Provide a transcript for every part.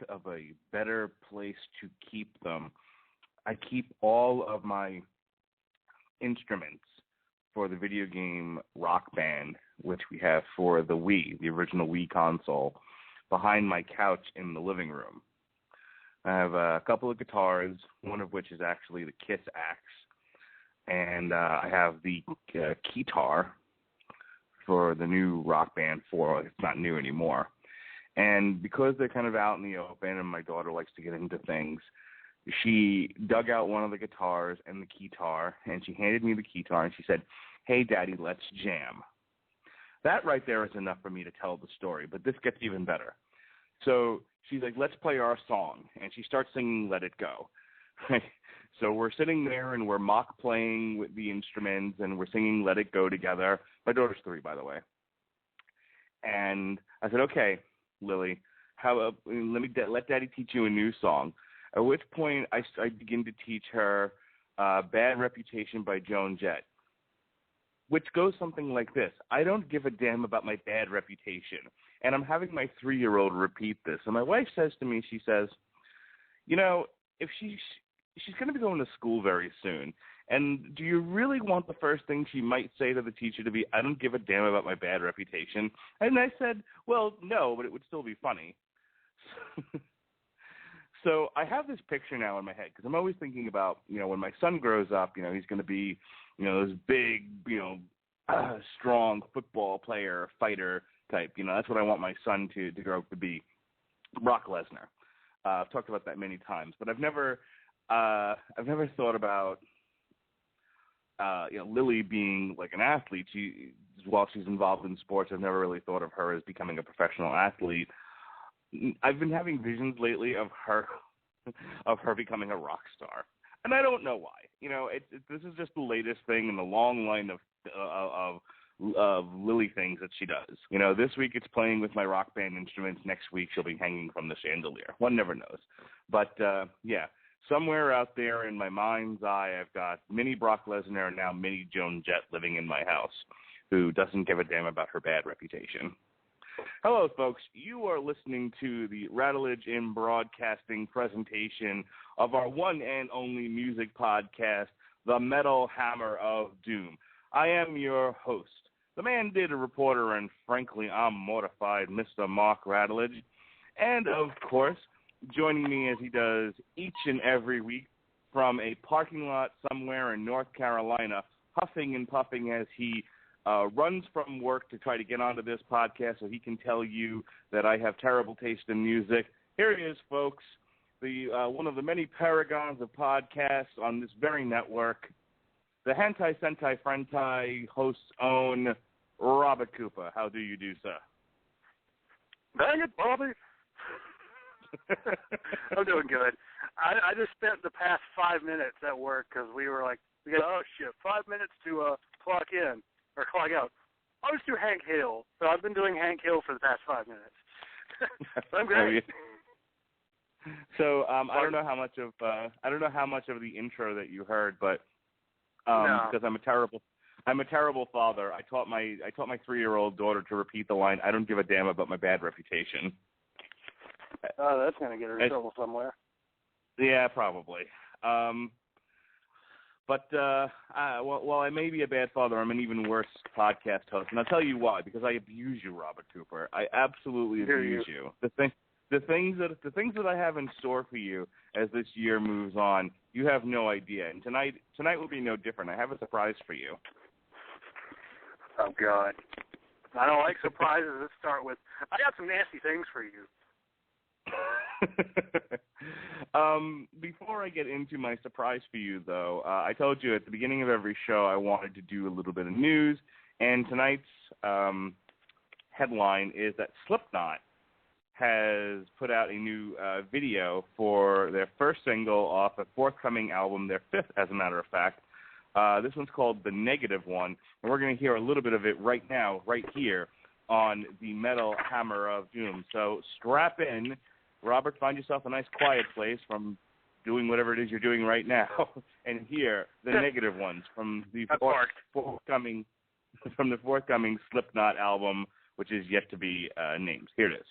Of a better place to keep them, I keep all of my instruments for the video game Rock Band, which we have for the Wii, the original Wii console, behind my couch in the living room. I have a couple of guitars, one of which is actually the Kiss axe, and I have the keytar for the new Rock Band 4. It's not new anymore. And because they're kind of out in the open and my daughter likes to get into things, she dug out one of the guitars and the keytar, and she handed me the keytar, and she said, "Hey, Daddy, let's jam." That right there is enough for me to tell the story, but this gets even better. So she's like, "Let's play our song," and she starts singing Let It Go. So we're sitting there, and we're mock playing with the instruments, and we're singing Let It Go together. My daughter's 3, by the way. And I said, "Okay, Lily, let Daddy teach you a new song." At which point I begin to teach her Bad Reputation by Joan Jett, which goes something like this. I don't give a damn about my bad reputation. And I'm having my 3-year-old repeat this. And my wife says to me, she says, "You know, if she's going to be going to school very soon, and do you really want the first thing she might say to the teacher to be, 'I don't give a damn about my bad reputation'?" And I said, "Well, no, but it would still be funny." So I have this picture now in my head because I'm always thinking about, when my son grows up, he's going to be, this big, strong football player, fighter type. That's what I want my son to grow up to be. Brock Lesnar. I've talked about that many times, but I've never thought about Lily being like an athlete. While she's involved in sports, I've never really thought of her as becoming a professional athlete. I've been having visions lately of her becoming a rock star, and I don't know why. This is just the latest thing in the long line of Lily things that she does. This week it's playing with my Rock Band instruments. Next week she'll be hanging from the chandelier. One never knows. But yeah. Somewhere out there in my mind's eye, I've got mini Brock Lesnar and now mini Joan Jett living in my house, who doesn't give a damn about her bad reputation. Hello, folks. You are listening to the Radulich in Broadcasting presentation of our one and only music podcast, The Metal Hammer of Doom. I am your host, the man-did reporter, and frankly, I'm mortified, Mr. Mark Radulich. And, of course, joining me as he does each and every week from a parking lot somewhere in North Carolina, huffing and puffing as he runs from work to try to get onto this podcast so he can tell you that I have terrible taste in music. Here he is, folks, one of the many paragons of podcasts on this very network, the Hentai Sentai Frentai host's own Robert Cooper. How do you do, sir? Dang it, Bobby. I'm doing good. I just spent the past 5 minutes at work because we got 5 minutes to clock in or clock out. I'll just do Hank Hill. So I've been doing Hank Hill for the past 5 minutes. So I'm great. So I don't know how much of the intro that you heard, but because I'm a terrible father, I taught my 3-year-old daughter to repeat the line, "I don't give a damn about my bad reputation." Oh, that's going to get her in trouble somewhere. Yeah, probably. But while I may be a bad father, I'm an even worse podcast host, and I'll tell you why. Because I abuse you, Robert Cooper. I absolutely abuse you. The things that I have in store for you as this year moves on, you have no idea. And tonight will be no different. I have a surprise for you. Oh God, I don't like surprises. Let's start with, I got some nasty things for you. Before I get into my surprise for you, though, I told you at the beginning of every show I wanted to do a little bit of news, and tonight's headline is that Slipknot has put out a new video for their first single off a forthcoming album, their fifth, as a matter of fact. This one's called The Negative One, and we're going to hear a little bit of it right now, right here, on the Metal Hammer of Doom. So strap in. Robert, find yourself a nice quiet place from doing whatever it is you're doing right now, and hear The Negative Ones from the forthcoming Slipknot album, which is yet to be named. Here it is.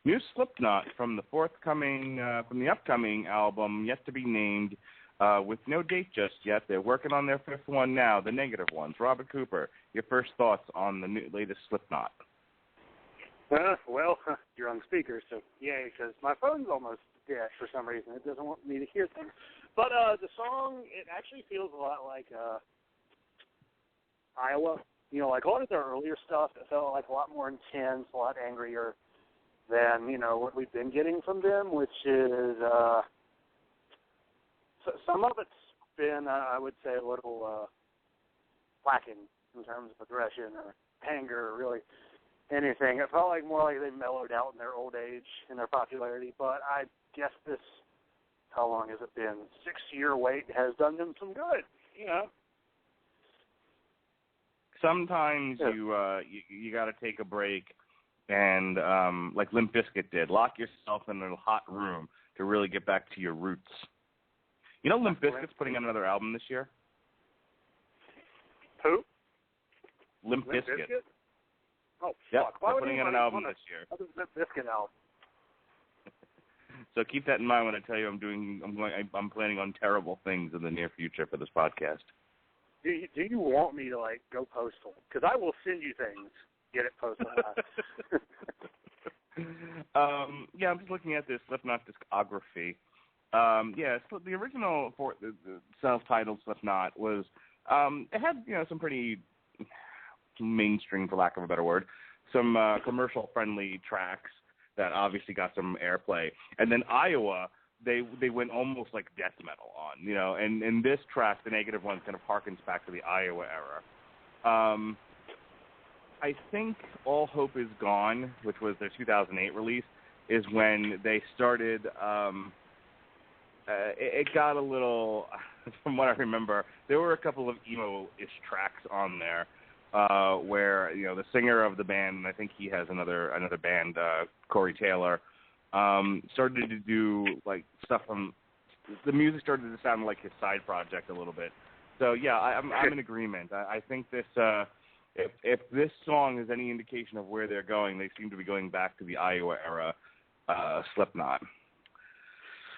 New Slipknot from the upcoming album, yet to be named, with no date just yet. They're working on their fifth one now, The Negative Ones. Robert Cooper, your first thoughts on the latest Slipknot? Well, you're on speaker, so yay, because my phone's almost dead for some reason. It doesn't want me to hear things. But the song, it actually feels a lot like Iowa. You know, like a lot of their earlier stuff, it felt like a lot more intense, a lot angrier than, you know, what we've been getting from them, which is, some of it's been, I would say, a little lacking in terms of aggression or anger or really anything. It felt like more like they mellowed out in their old age and their popularity, but I guess this, how long has it been? 6-year wait has done them some good, you know. Sometimes you got to take a break and, like Limp Bizkit did, lock yourself in a hot room to really get back to your roots. You know Limp Bizkit's putting out another album this year? Who? Limp Bizkit. Oh, yep, fuck. Why they're putting out an album this year. What is Limp Bizkit album? So keep that in mind when I tell you I'm planning on terrible things in the near future for this podcast. Do you want me to, like, go postal? Because I will send you things. Get it postal. Yeah, I'm just looking at this Slipknot discography. So the original the self-titled Slipknot was, it had, you know, some pretty mainstream, for lack of a better word, some commercial-friendly tracks that obviously got some airplay. And then Iowa they went almost like death metal on, you know, and this track, the negative one, kind of harkens back to the Iowa era. I think All Hope Is Gone, which was their 2008 release, is when they started, it got a little, from what I remember, there were a couple of emo-ish tracks on there, where, you know, the singer of the band, and I think he has another band, Corey Taylor, started to do, like, stuff from, the music started to sound like his side project a little bit. So, yeah, I'm in agreement. I think this, if this song is any indication of where they're going, they seem to be going back to the Iowa era Slipknot.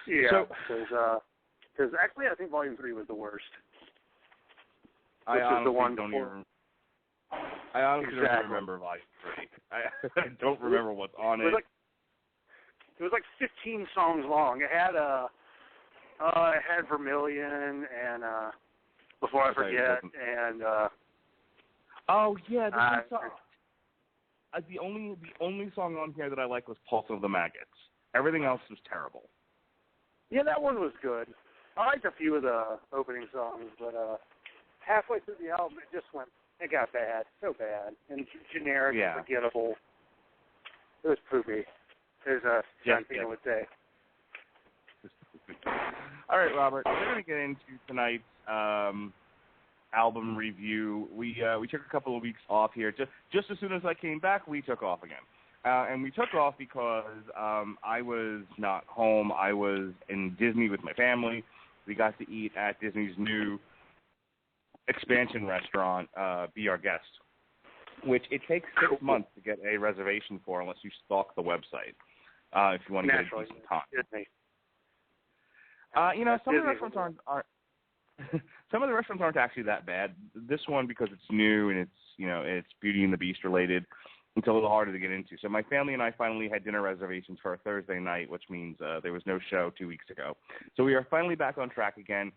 Yeah, because actually I think Volume 3 was the worst. I honestly the one don't before. even. I honestly don't remember Volume 3. I don't remember what's on it. It was like 15 songs long. It had Vermilion and Before I Forget and. Oh yeah, this song. The only song on here that I like was Pulse of the Maggots. Everything else was terrible. Yeah, that one was good. I liked a few of the opening songs, but halfway through the album, it got bad, so bad, and generic and forgettable. It was poopy, as Santino would say. All right, Robert, we're going to get into tonight's album review. We took a couple of weeks off here. Just as soon as I came back, we took off again. And we took off because I was not home. I was in Disney with my family. We got to eat at Disney's new expansion restaurant, Be Our Guest, which it takes 6 months to get a reservation for unless you stalk the website if you want to get a decent time. Disney. You know, some of the restaurants aren't some of the restaurants aren't actually that bad. This one, because it's new and it's Beauty and the Beast related, it's a little harder to get into. So my family and I finally had dinner reservations for a Thursday night, which means there was no show 2 weeks ago. So we are finally back on track again.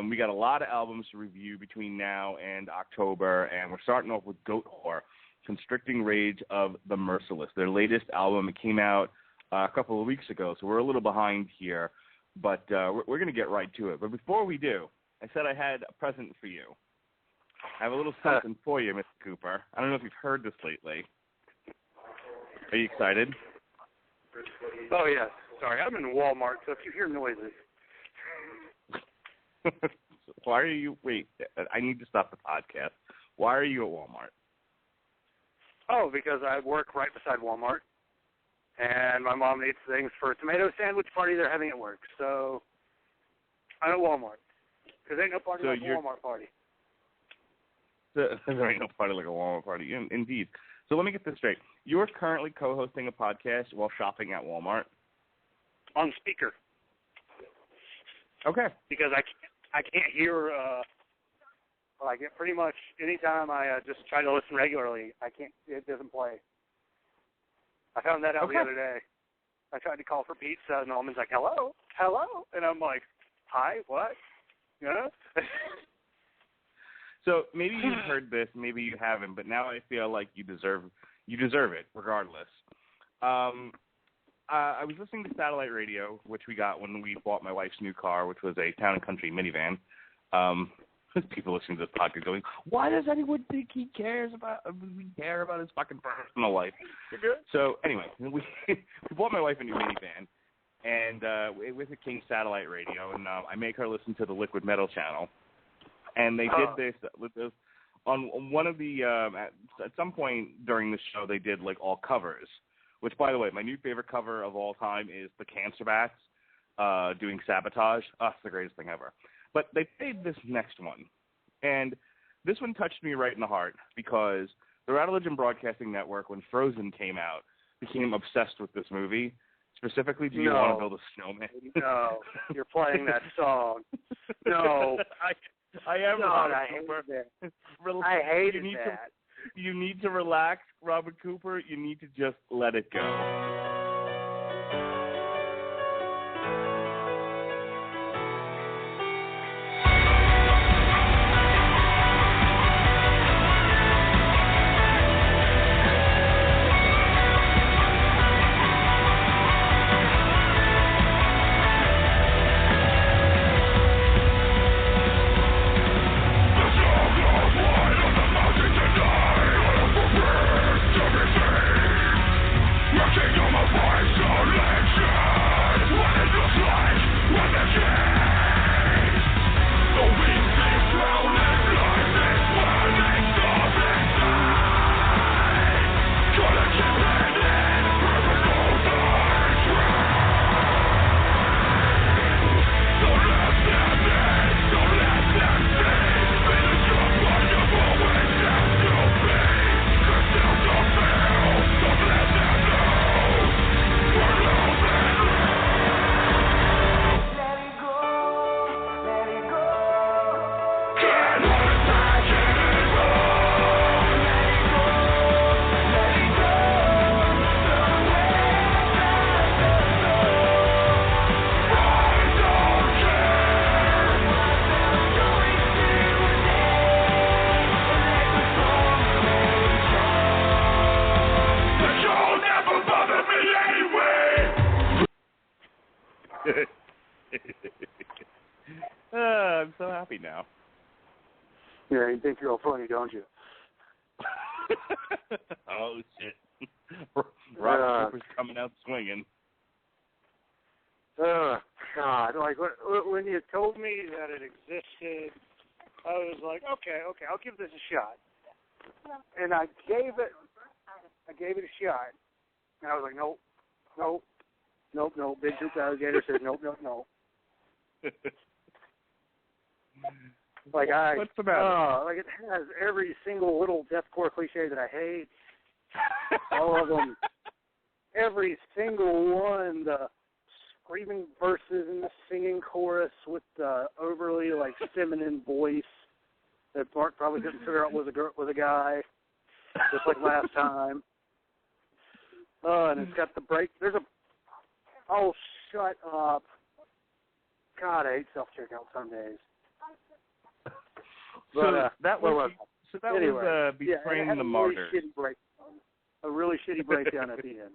We got a lot of albums to review between now and October, and we're starting off with Goatwhore, Constricting Rage of the Merciless. Their latest album, it came out a couple of weeks ago, so we're a little behind here, but we're going to get right to it. But before we do, I said I had a present for you. I have a little something for you, Mr. Cooper. I don't know if you've heard this lately. Are you excited? Oh, yeah. Sorry, I'm in Walmart, so if you hear noises. Why are you... Wait, I need to stop the podcast. Why are you at Walmart? Oh, because I work right beside Walmart, and my mom needs things for a tomato sandwich party they're having at work. So I'm at Walmart. Because ain't no party like a Walmart party. There ain't no party like a Walmart party. Indeed. So let me get this straight. You're currently co-hosting a podcast while shopping at Walmart? On speaker. Okay. Because I can't hear, like, pretty much anytime I just try to listen regularly, it doesn't play. I found that out the other day. I tried to call for pizza, and the woman's like, hello, and I'm like, hi, what? You know? So maybe you've heard this, maybe you haven't, but now I feel like you deserve it, regardless. I was listening to satellite radio, which we got when we bought my wife's new car, which was a Town & Country minivan. People listening to this podcast going, why does anyone think we care about his fucking personal life? You're good. So anyway, we bought my wife a new minivan, and with a King satellite radio, and I make her listen to the Liquid Metal channel. And they did this on one of the at some point during the show. They did like all covers, which, by the way, my new favorite cover of all time is the Cancer Bats doing Sabotage. It's the greatest thing ever. But they played this next one, and this one touched me right in the heart because the Radulich Broadcasting Network, when Frozen came out, became obsessed with this movie. Specifically, Do You Want to Build a Snowman? No, you're playing that song. No. I am. God, I hated that. I hated that. You need to relax, Robert Cooper. You need to just let it go. I'm so happy now. Yeah, you think you're all funny, don't you? Oh, shit. Rob Cooper's coming out swinging. God, like, when you told me that it existed, I was like, okay, I'll give this a shot. And I gave it a shot. And I was like, nope. Big Duke Alligator said, nope. Like, what's the matter? Like, it has every single little deathcore cliche that I hate. All of them. Every single one. The screaming verses and the singing chorus with the overly, like, feminine voice that Mark probably couldn't figure out was a guy, just like last time. And it's got the break. Oh, shut up. God, I hate self-checkout some days. So that was Betraying the Martyrs. A really shitty breakdown at the end.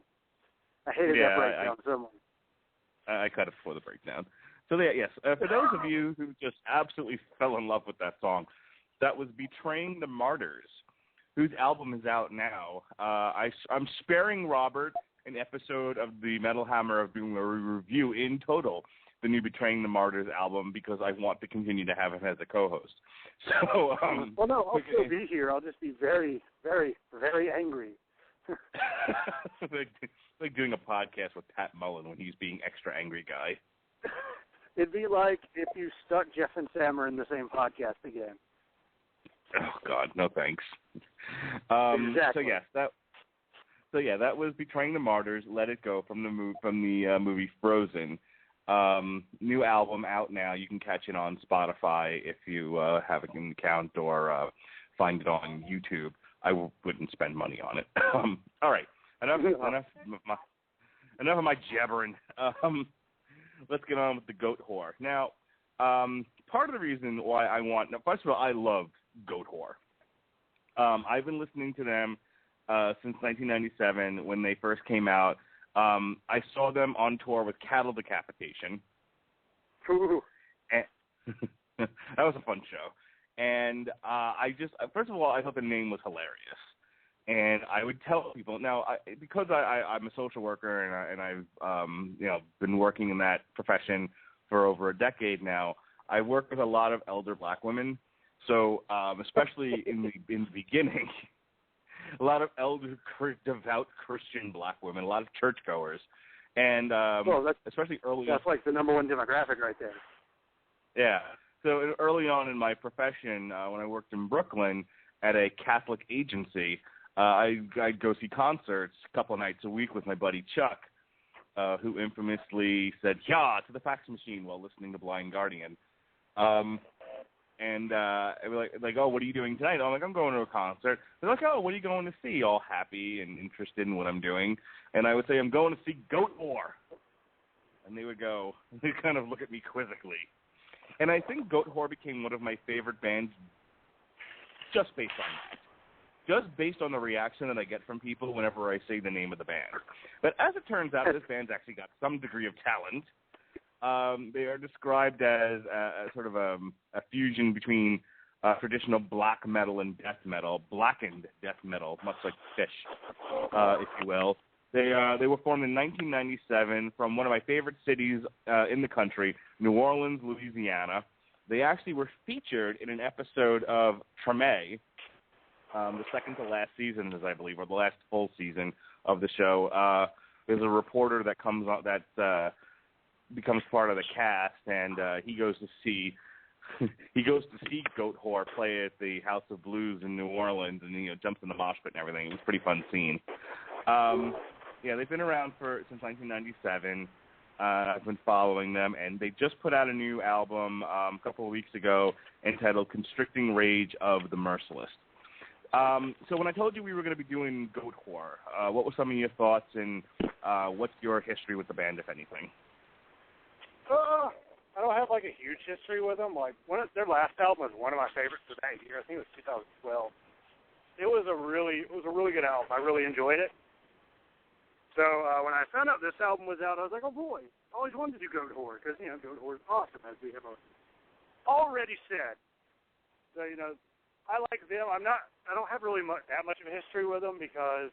I hated that breakdown so much. I cut it before the breakdown. So yes, for those of you who just absolutely fell in love with that song, that was Betraying the Martyrs, whose album is out now. I'm sparing Robert an episode of the Metal Hammer of doing a review in total, the new Betraying the Martyrs album, because I want to continue to have him as a co-host. So, well, no, I'll still be here. I'll just be very, very, very angry. like doing a podcast with Pat Mullen when he's being extra angry guy. It'd be like if you stuck Jeff and Sam in the same podcast again. Oh God, no thanks. Exactly. So that was Betraying the Martyrs. Let It Go from the movie Frozen. New album out now. You can catch it on Spotify if you have an account, or find it on YouTube. I wouldn't spend money on it. All right, enough of my jabbering. Let's get on with the Goatwhore. Now, part of the reason why first of all, I love Goatwhore. I've been listening to them since 1997 when they first came out. I saw them on tour with Cattle Decapitation. And that was a fun show. And first of all, I thought the name was hilarious. And I would tell people, now, because I'm a social worker and I've been working in that profession for over a decade now, I work with a lot of elder black women. So especially in the beginning, a lot of elder, devout Christian black women, a lot of churchgoers. And especially early. That's like the number one demographic right there. Yeah. So early on in my profession, when I worked in Brooklyn at a Catholic agency, I'd go see concerts a couple of nights a week with my buddy Chuck, who infamously said "yeah" to the fax machine while listening to Blind Guardian. And like, oh, what are you doing tonight? I'm like, I'm going to a concert. They're like, oh, what are you going to see? All happy and interested in what I'm doing. And I would say, I'm going to see Goatwhore. And they would go, they'd kind of look at me quizzically. And I think Goatwhore became one of my favorite bands just based on that. Just based on the reaction that I get from people whenever I say the name of the band. But as it turns out, this band's actually got some degree of talent. They are described as a sort of a fusion between traditional black metal and death metal, blackened death metal, much like Fish, if you will. They were formed in 1997 from one of my favorite cities in the country, New Orleans, Louisiana. They actually were featured in an episode of Treme, the second to last season, as I believe, or the last full season of the show. There's a reporter that comes on that becomes part of the cast, and he goes to see Goatwhore play at the House of Blues in New Orleans, and jumps in the mosh pit and everything. It was a pretty fun scene. They've been around since 1997. I've been following them, and they just put out a new album a couple of weeks ago entitled "Constricting Rage of the Merciless." So when I told you we were going to be doing Goatwhore, what were some of your thoughts, and what's your history with the band, if anything? I don't have like a huge history with them. Like their last album was one of my favorites of that year. I think it was 2012. It was a really good album. I really enjoyed it. So when I found out this album was out, I was like, oh boy, I always wanted to do Goatwhore because Goatwhore is awesome, as we have a already said. So, you know, I like them. I don't have really that much of a history with them because,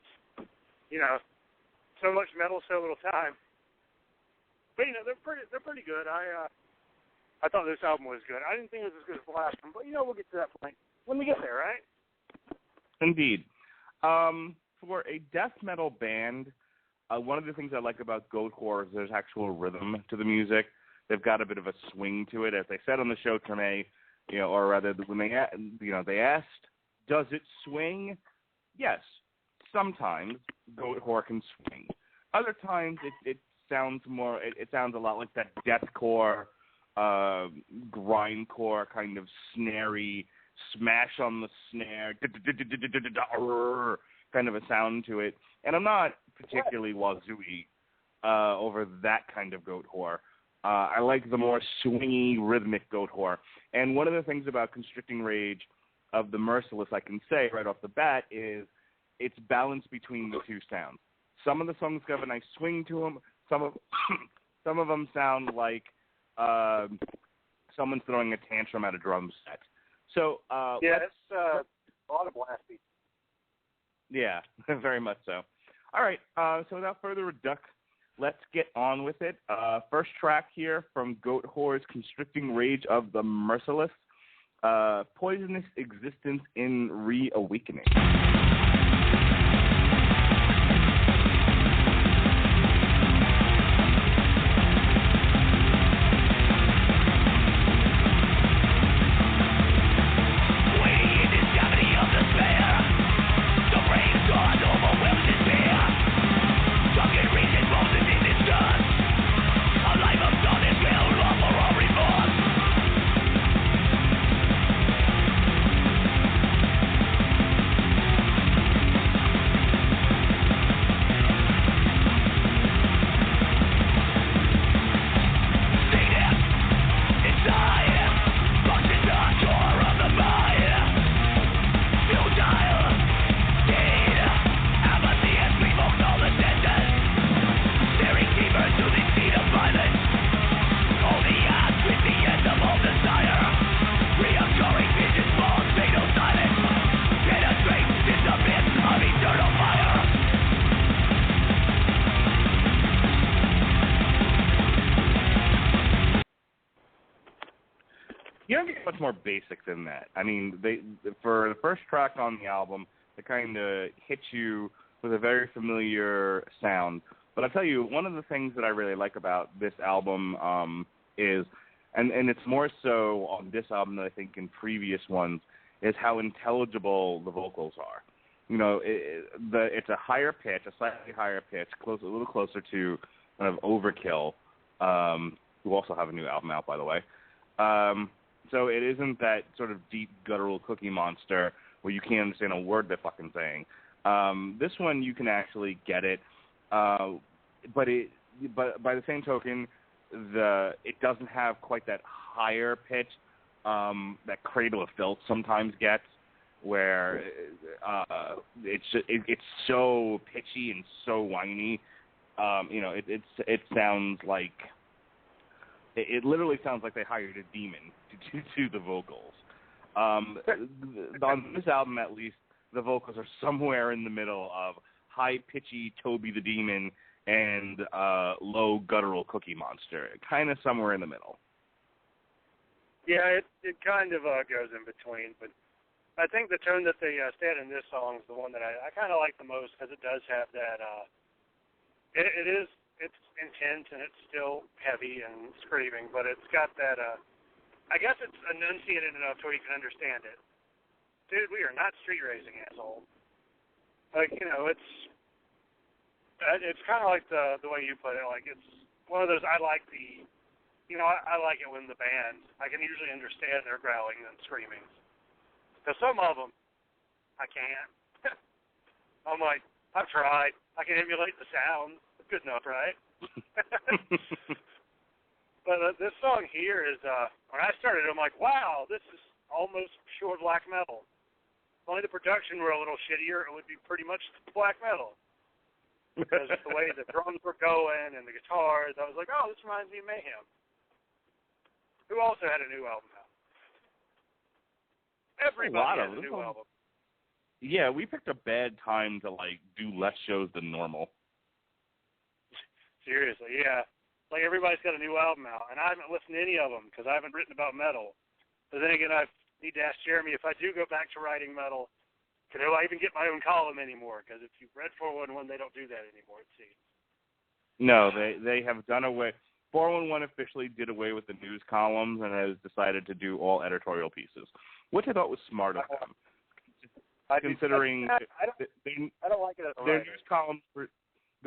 you know, so much metal, so little time. But, you know, they're pretty good. I thought this album was good. I didn't think it was as good as the last one, but, you know, we'll get to that point when we get there, right? Indeed. For a death metal band, one of the things I like about Goatwhore is there's actual rhythm to the music. They've got a bit of a swing to it. As they said on the show, Treme, you know, or rather when they asked, does it swing? Yes, sometimes Goatwhore can swing. Other times it sounds more. It sounds a lot like that deathcore, grindcore kind of snarey, smash on the snare, kind of a sound to it. And I'm not particularly wazooey over that kind of Goatwhore. I like the more swingy, rhythmic Goatwhore. And one of the things about Constricting Rage of the Merciless, I can say right off the bat, is it's balance between the two sounds. Some of the songs have a nice swing to them. Some of them sound like someone's throwing a tantrum at a drum set. So it's audible blasty. Yeah, very much so. All right, so without further ado, let's get on with it. First track here from Goatwhore's Constricting Rage of the Merciless, Poisonous Existence in Reawakening. You don't get much more basic than that. I mean, for the first track on the album, they kind of hit you with a very familiar sound. But I'll tell you, one of the things that I really like about this album is, and it's more so on this album than I think in previous ones, is how intelligible the vocals are. You know, it's a higher pitch, a slightly higher pitch, a little closer to kind of Overkill, who also have a new album out, by the way. So it isn't that sort of deep, guttural Cookie Monster where you can't understand a word they're fucking saying. This one, you can actually get it, but by the same token, it doesn't have quite that higher pitch that Cradle of Filth sometimes gets, where it's so pitchy and so whiny. You know, it sounds like. It literally sounds like they hired a demon to do the vocals. On this album, at least, the vocals are somewhere in the middle of high-pitchy Toby the Demon and low guttural Cookie Monster, kind of somewhere in the middle. Yeah, it kind of goes in between, but I think the tone that they stand in this song is the one that I kind of like the most because it does have that. It's intense and it's still heavy and screaming, but it's got that, I guess it's enunciated enough to where you can understand it. Dude, we are not street racing, asshole. Like, you know, it's kind of like the way you put it. Like, it's one of those, I like it when the band, I can usually understand their growling and screaming. Because some of them, I can't. I'm like, I've tried. I can emulate the sound. Good enough, right? But this song here is, when I started, I'm like, wow, this is almost pure black metal. If only the production were a little shittier, it would be pretty much black metal. Because of the way the drums were going and the guitars, I was like, oh, this reminds me of Mayhem, who also had a new album out. Everybody has a new album. Yeah, we picked a bad time to, like, do less shows than normal. Seriously, yeah. Like, everybody's got a new album out, and I haven't listened to any of them because I haven't written about metal. But then again, I need to ask Jeremy if I do go back to writing metal, can I even get my own column anymore? Because if you've read 411, they don't do that anymore, it seems. No, they have done away. 411 officially did away with the news columns and has decided to do all editorial pieces, which I thought was smart of them. Considering I don't like it as a their writer.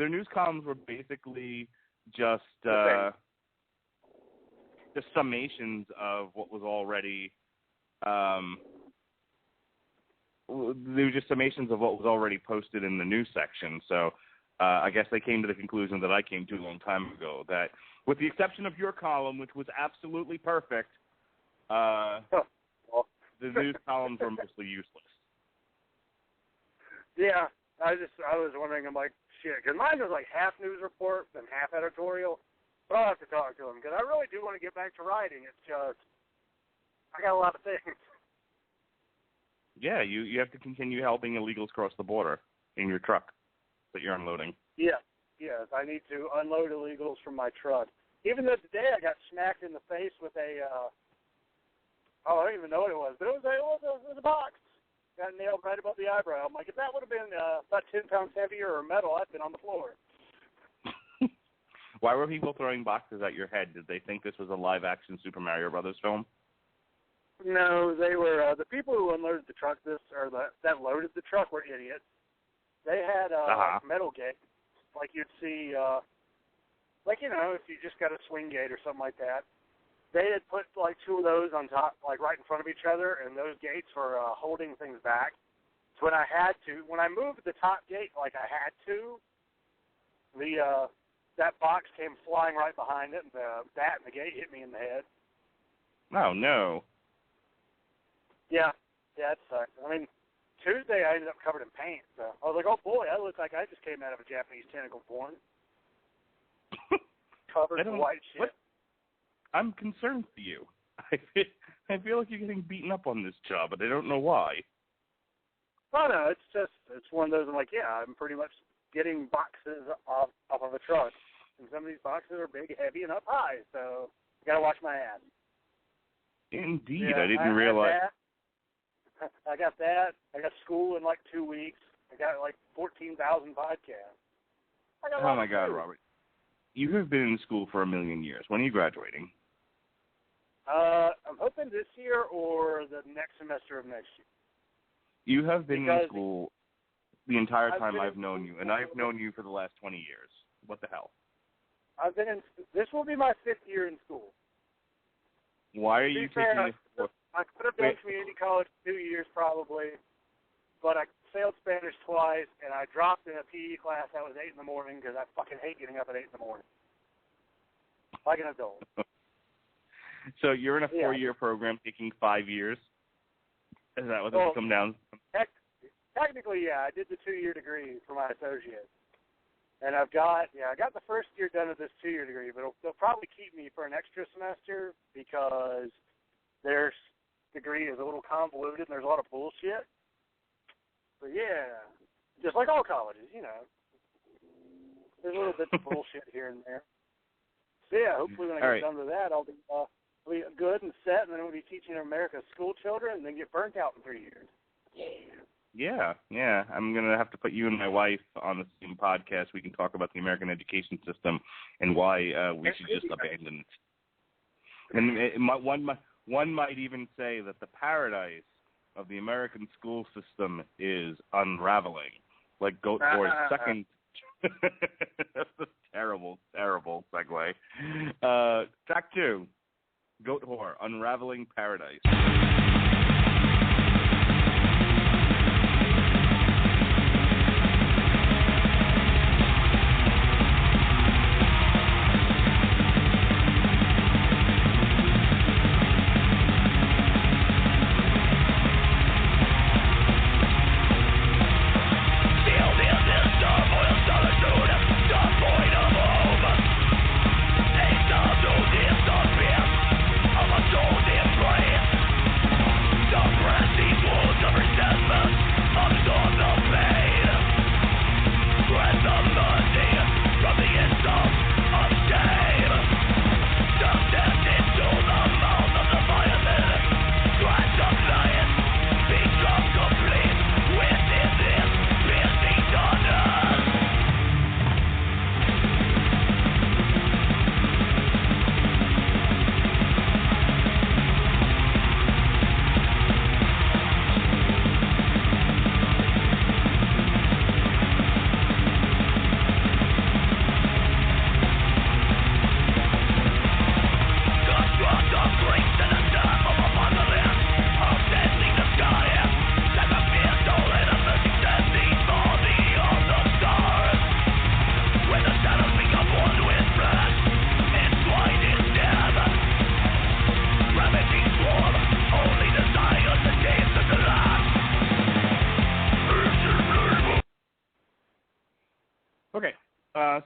news columns were basically just summations of what was already they were just summations of what was already posted in the news section. So I guess they came to the conclusion that I came to a long time ago, that with the exception of your column, which was absolutely perfect, the news columns were mostly useless. Yeah, I was wondering, I'm like, shit, because mine was like half news report and half editorial. But I'll have to talk to them, because I really do want to get back to writing. It's just, I got a lot of things. Yeah, you have to continue helping illegals cross the border in your truck that you're unloading. Yeah, yes, I need to unload illegals from my truck. Even though today I got smacked in the face with a, I don't even know what it was, but it was a box. Got nailed right above the eyebrow. I'm like, if that would have been about 10 pounds heavier or metal, I'd been on the floor. Why were people throwing boxes at your head? Did they think this was a live-action Super Mario Brothers film? No, they were the people who unloaded the truck. That loaded the truck were idiots. They had like metal gates, like you'd see, like if you just got a swing gate or something like that. They had put like two of those on top, like right in front of each other, and those gates were holding things back. So when I moved the top gate like I had to, that box came flying right behind it, and the gate hit me in the head. Oh no. Yeah, it sucked. I mean, Tuesday I ended up covered in paint, so I was like, oh boy, I look like I just came out of a Japanese tentacle porn. Covered in white shit. What? I'm concerned for you. I feel like you're getting beaten up on this job, but I don't know why. Oh, no, it's one of those, I'm like, yeah, I'm pretty much getting boxes off of a truck. And some of these boxes are big, heavy, and up high, so I got to watch my ass. Indeed, yeah, I didn't realize. I got that. I got school in like 2 weeks. I got like 14,000 podcasts. Oh, my God, Robert. You have been in school for 1,000,000 years. When are you graduating? I'm hoping this year or the next semester of next year. You have been in school the entire time I've known you, and I've known you for the last 20 years. What the hell? This will be my 5th year in school. Why are you taking this course? I could have done community college 2 years probably, but I failed Spanish twice, and I dropped in a PE class that was 8 in the morning because I fucking hate getting up at 8 in the morning. Like an adult. So you're in a 4-year program taking 5 years? Is that what this will come down? Technically, yeah. I did the 2-year degree for my associate. And I got the first year done of this 2-year degree, but they'll probably keep me for an extra semester because their degree is a little convoluted and there's a lot of bullshit. But yeah, just like all colleges, There's a little bit of bullshit here and there. So yeah, hopefully when I get done with that, I'll be good and set, and then I'll be teaching America's school children and then get burnt out in 3 years. Yeah. I'm going to have to put you and my wife on the same podcast. We can talk about the American education system and why we should just abandon it. And one might even say that the paradise of the American school system is unraveling, like Goatwhore's second. That's a terrible, terrible segue. Track 2, Goatwhore, Unraveling Paradise.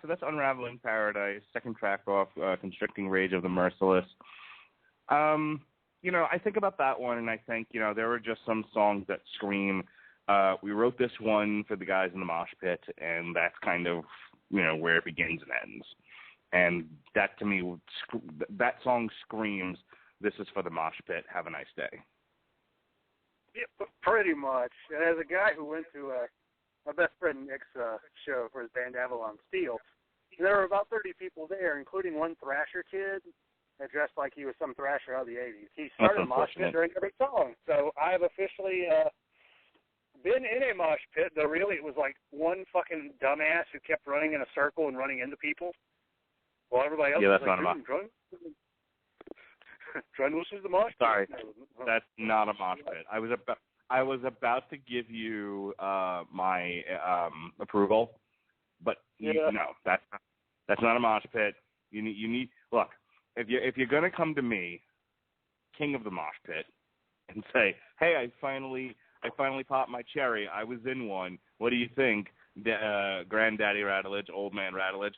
so that's Unraveling Paradise, second track off Constricting Rage of the Merciless. I think about that one, and I think, there were just some songs that scream, we wrote this one for the guys in the mosh pit, and that's kind of, where it begins and ends. And that, to me, that song screams, this is for the mosh pit, have a nice day. Yeah, pretty much. And as a guy who went to my best friend Nick's show for his band Avalon Steel, there were about 30 people there, including one thrasher kid that dressed like he was some thrasher out of the 80s. He started a mosh pit during every song. So I've officially been in a mosh pit, though really it was like one fucking dumbass who kept running in a circle and running into people while everybody else was like, trying to listen to the mosh pit. Sorry, that's not a mosh pit. I was about to give you my approval, but no, that's not a mosh pit. You need look. If you're gonna come to me, king of the mosh pit, and say, hey, I finally popped my cherry. I was in one. What do you think, Granddaddy Radulich, Old Man Radulich?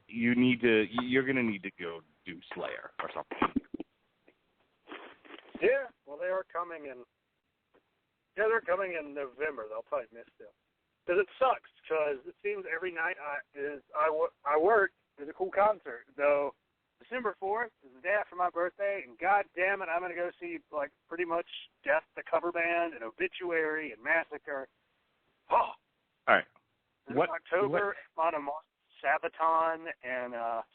You're gonna need to go do Slayer or something. Yeah, well, they're coming in November. They'll probably miss them. Because it sucks, because it seems every night I work is a cool concert. Though December 4th is the day after my birthday, and god damn it, I'm going to go see, like, pretty much Death, the cover band, and Obituary, and Massacre. Oh! All right. In October, Sabaton and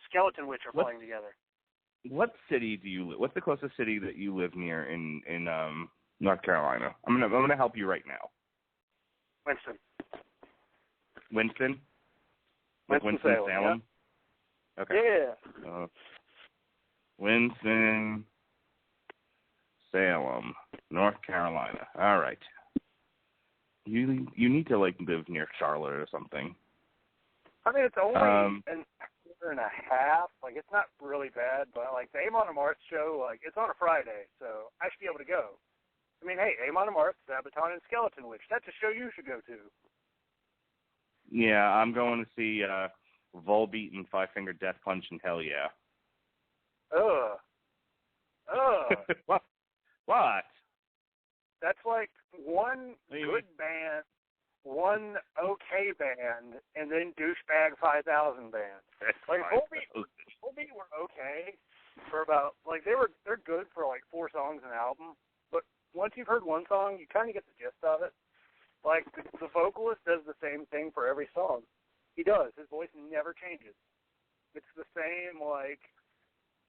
Skeleton Witch are playing together. What city do you live? What's the closest city that you live near in North Carolina? I'm gonna help you right now. Winston. Winston? Like Winston-Salem? Yeah. Okay. Yeah. Winston, Salem, North Carolina. All right. You need to live near Charlotte or something. I mean, it's only an hour and a half. Like, it's not really bad, but the Amon and Marth show, it's on a Friday, so I should be able to go. I mean, hey, Amon and Marth, Sabaton, and Skeleton Witch. That's a show you should go to. Yeah, I'm going to see Volbeat and Five Finger Death Punch and Hell Yeah. Ugh. What? That's one good band, one okay band, and then douchebag 5,000 band. Volbeat were okay for about they're good for 4 songs an album, but once you've heard one song, you kind of get the gist of it. The vocalist does the same thing for every song. He does. His voice never changes. It's the same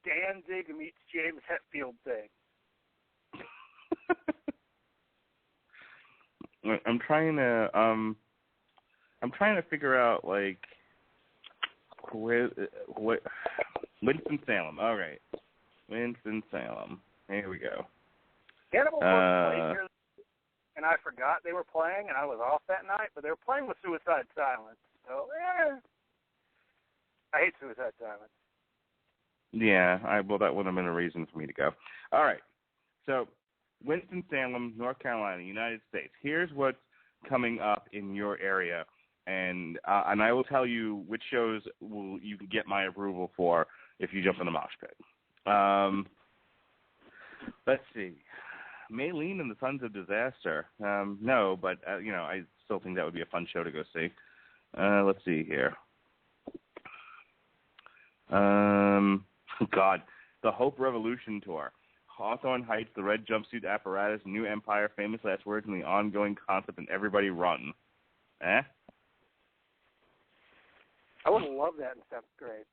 Danzig meets James Hetfield thing. I'm trying to figure out where Winston-Salem. All right, Winston-Salem. Here we go. Cannibal Corpse played here, and I forgot they were playing, and I was off that night. But they were playing with Suicide Silence, so I hate Suicide Silence. Yeah, that would have been a reason for me to go. All right, so Winston-Salem, North Carolina, United States. Here's what's coming up in your area, and I will tell you which shows you can get my approval for if you jump in the mosh pit. Let's see. Maylene and the Sons of Disaster. No, but I still think that would be a fun show to go see. Let's see here. God, the Hope Revolution Tour. Hawthorne Heights, the Red Jumpsuit Apparatus, New Empire, Famous Last Words, and the ongoing concept, and Everybody Run. Eh? I would love that in 7th grade.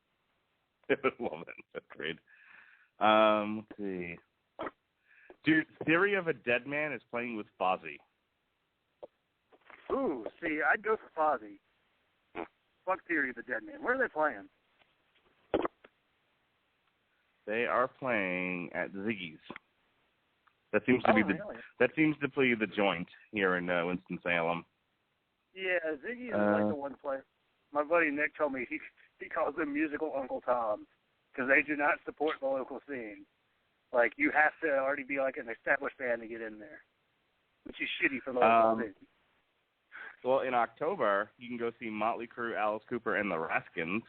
I would love that in 5th grade. Let's see. Dude, Theory of a Dead Man is playing with Fozzy. Ooh, see, I'd go for Fozzy. Fuck Theory of a Dead Man. Where are they playing? They are playing at Ziggy's. That seems to be really? That seems to be the joint here in Winston-Salem. Yeah, Ziggy's is the one place. My buddy Nick told me he calls them musical Uncle Toms because they do not support the local scene. You have to already be an established band to get in there, which is shitty for the local scene. Well, in October, you can go see Motley Crue, Alice Cooper, and the Raskins.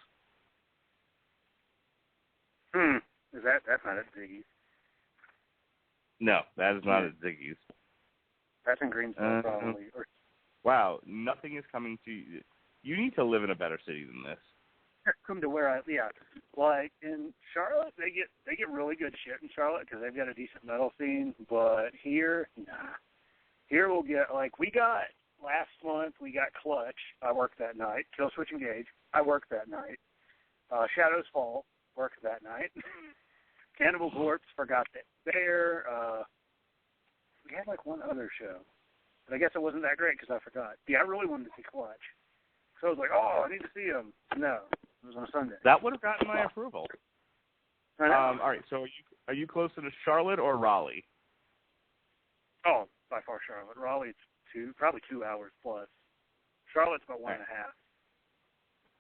That's not at Ziggy's. No, that is not at Ziggy's. That's in Greensboro, probably. Wow, nothing is coming to you. You need to live in a better city than this. Come to where like in Charlotte, they get really good shit in Charlotte because they've got a decent metal scene. But here, nah. Here we'll get last month we got Clutch. I worked that night. Killswitch Engage. I worked that night. Shadows Fall. Worked that night. Cannibal Corpse. Forgot that there. We had like one other show, but I guess it wasn't that great because I forgot. Yeah, I really wanted to see Clutch. So I was like, I need to see him. No, it was on Sunday. That would have gotten my approval. All right, so are you closer to Charlotte or Raleigh? Oh, by far Charlotte. Raleigh's probably 2 hours plus. Charlotte's about 1.5.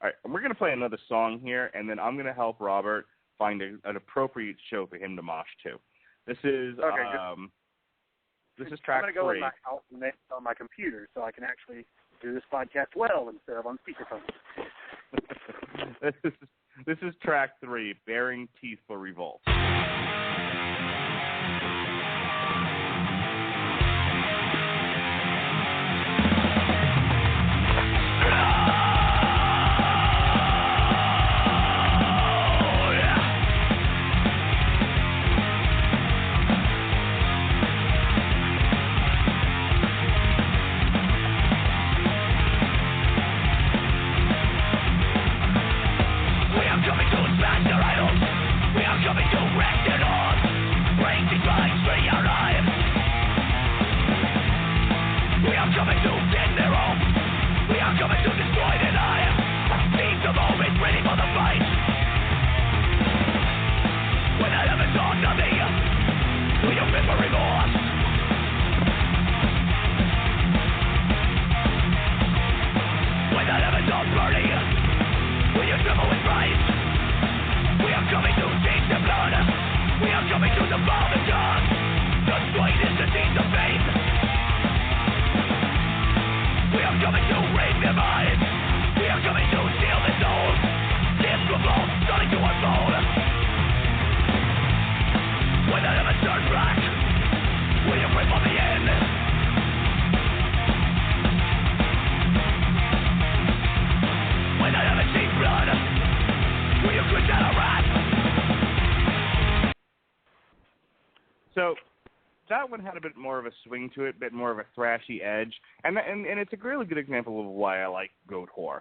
All right, and we're going to play another song here, and then I'm going to help Robert find an appropriate show for him to mosh to. This is track 3. I'm going to go in my house and make it on my computer so I can actually do this podcast well instead of on speakerphone. This is track 3, Bearing Teeth for Revolt. So that one had a bit more of a swing to it, a bit more of a thrashy edge, and it's a really good example of why I like Goatwhore.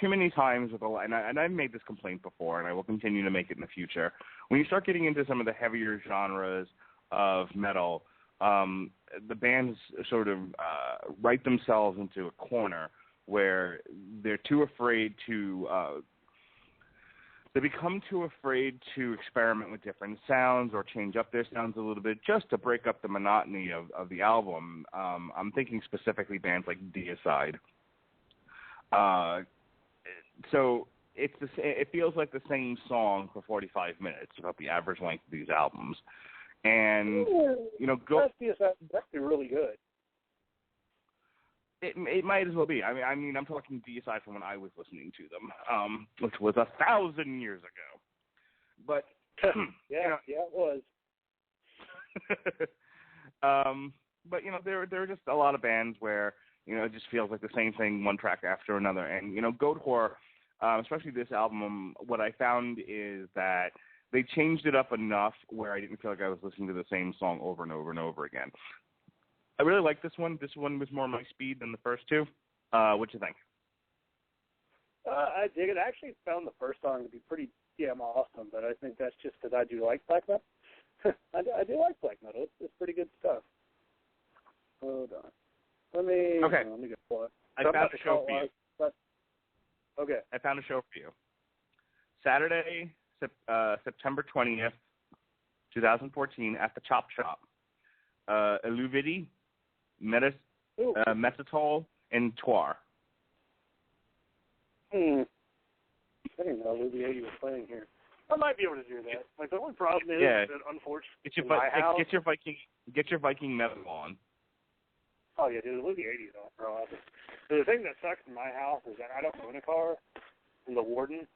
Too many times and I've made this complaint before, and I will continue to make it in the future. When you start getting into some of the heavier genres of metal, the bands sort of write themselves into a corner where they're too afraid to. They become too afraid to experiment with different sounds or change up their sounds a little bit just to break up the monotony of the album. I'm thinking specifically bands like Deicide. So it feels like the same song for 45 minutes, about the average length of these albums. And, Deicide is actually really good. It might as well be. I mean, I'm talking Deicide from when I was listening to them, which was 1,000 years ago. But yeah, it was. But there are just a lot of bands where it just feels like the same thing, one track after another. And Goatwhore, especially this album, what I found is that they changed it up enough where I didn't feel like I was listening to the same song over and over and over again. I really like this one. This one was more my speed than the first two. What you think? I dig it. I actually found the first song to be pretty damn awesome, but I think that's just because I do like black metal. I do like black metal. It's pretty good stuff. Hold on. Let me get pull it. I found a show for you. Okay. I found a show for you. Saturday, September 20th, 2014, at the Chop Shop. Illuvidi, Metatol, and Toir. I didn't know Illuvidi was playing here. I might be able to do that. Like the only problem is that unfortunately get your Viking metal on. Oh, yeah, dude, leave the 80s on, bro. The thing that sucks in my house is that I don't own a car, and the warden,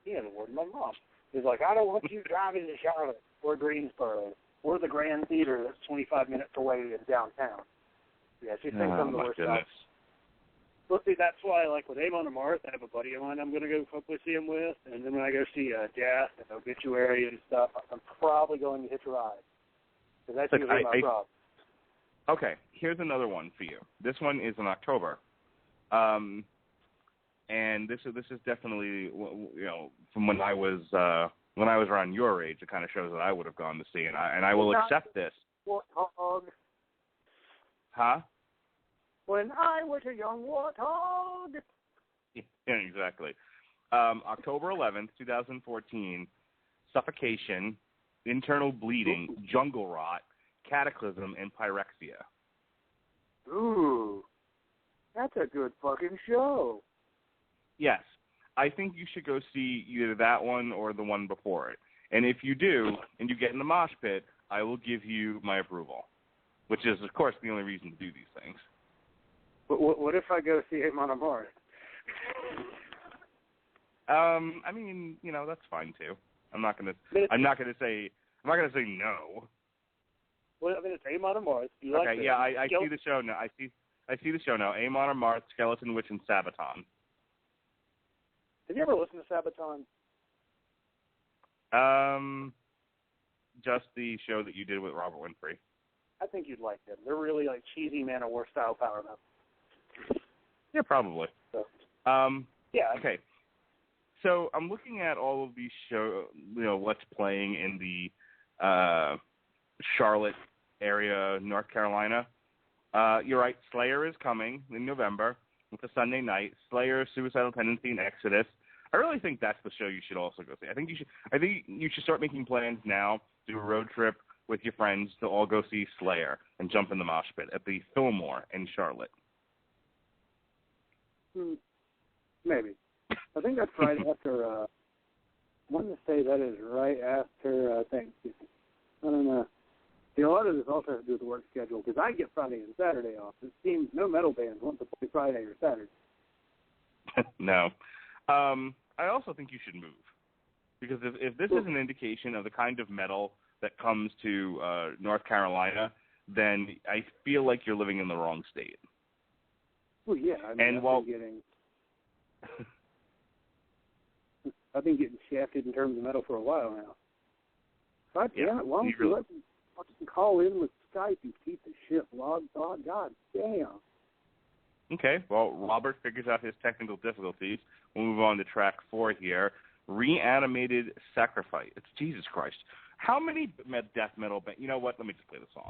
my mom, is like, I don't want you driving to Charlotte or Greensboro or the Grand Theater that's 25 minutes away in downtown. Yeah, she thinks I'm the worst guy. Well, see, that's why, like, with Amon and Marth, I have a buddy of mine I'm going to go hopefully see him with, and then when I go see Death and Obituary and stuff, I'm probably going to hitch a ride. Because that's usually my problem. Okay, here's another one for you. This one is in October. And this is definitely, from when I was around your age, it kind of shows that I would have gone to see, and I will accept this. Warthog. Huh? When I was a young warthog. Yeah, exactly. October 11th, 2014, suffocation, internal bleeding, jungle rot, cataclysm, and pyrexia. Ooh, that's a good fucking show. Yes. I think you should go see either that one or the one before it. And if you do, and you get in the mosh pit, I will give you my approval, which is, of course, the only reason to do these things. But what if I go see Amon and Marth? I mean, that's fine too. I'm not gonna say no. Well, I mean, it's Amon and Marth. Okay, yeah, I see the show now. I see the show now. Amon and Marth, Skeleton Witch, and Sabaton. Have you ever listened to Sabaton? Just the show that you did with Robert Winfrey. I think you'd like them. They're really like cheesy Man of War style power metal. Yeah, probably. So, yeah. Okay. So I'm looking at all of these what's playing in the Charlotte area, North Carolina. You're right. Slayer is coming in November. It's a Sunday night. Slayer, Suicidal Tendency, and Exodus. I really think that's the show you should also go see. I think you should start making plans now. Do a road trip with your friends to all go see Slayer and jump in the mosh pit at the Fillmore in Charlotte. Maybe. I think that's right after. I want to say that is right after Thanksgiving. I don't know. See, a lot of this also has to do with the work schedule because I get Friday and Saturday off. It seems no metal bands want to play Friday or Saturday. No. I also think you should move because if this is an indication of the kind of metal that comes to North Carolina, then I feel like you're living in the wrong state. Well, yeah. I mean, I've been getting shafted in terms of metal for a while now. God damn it, why don't you let me fucking call in with Skype, you piece of shit log dog? God damn. Okay, well, Robert figures out his technical difficulties. We'll move on to track 4 here. Reanimated Sacrifice. It's Jesus Christ. How many death metal bands? You know what? Let me just play the song.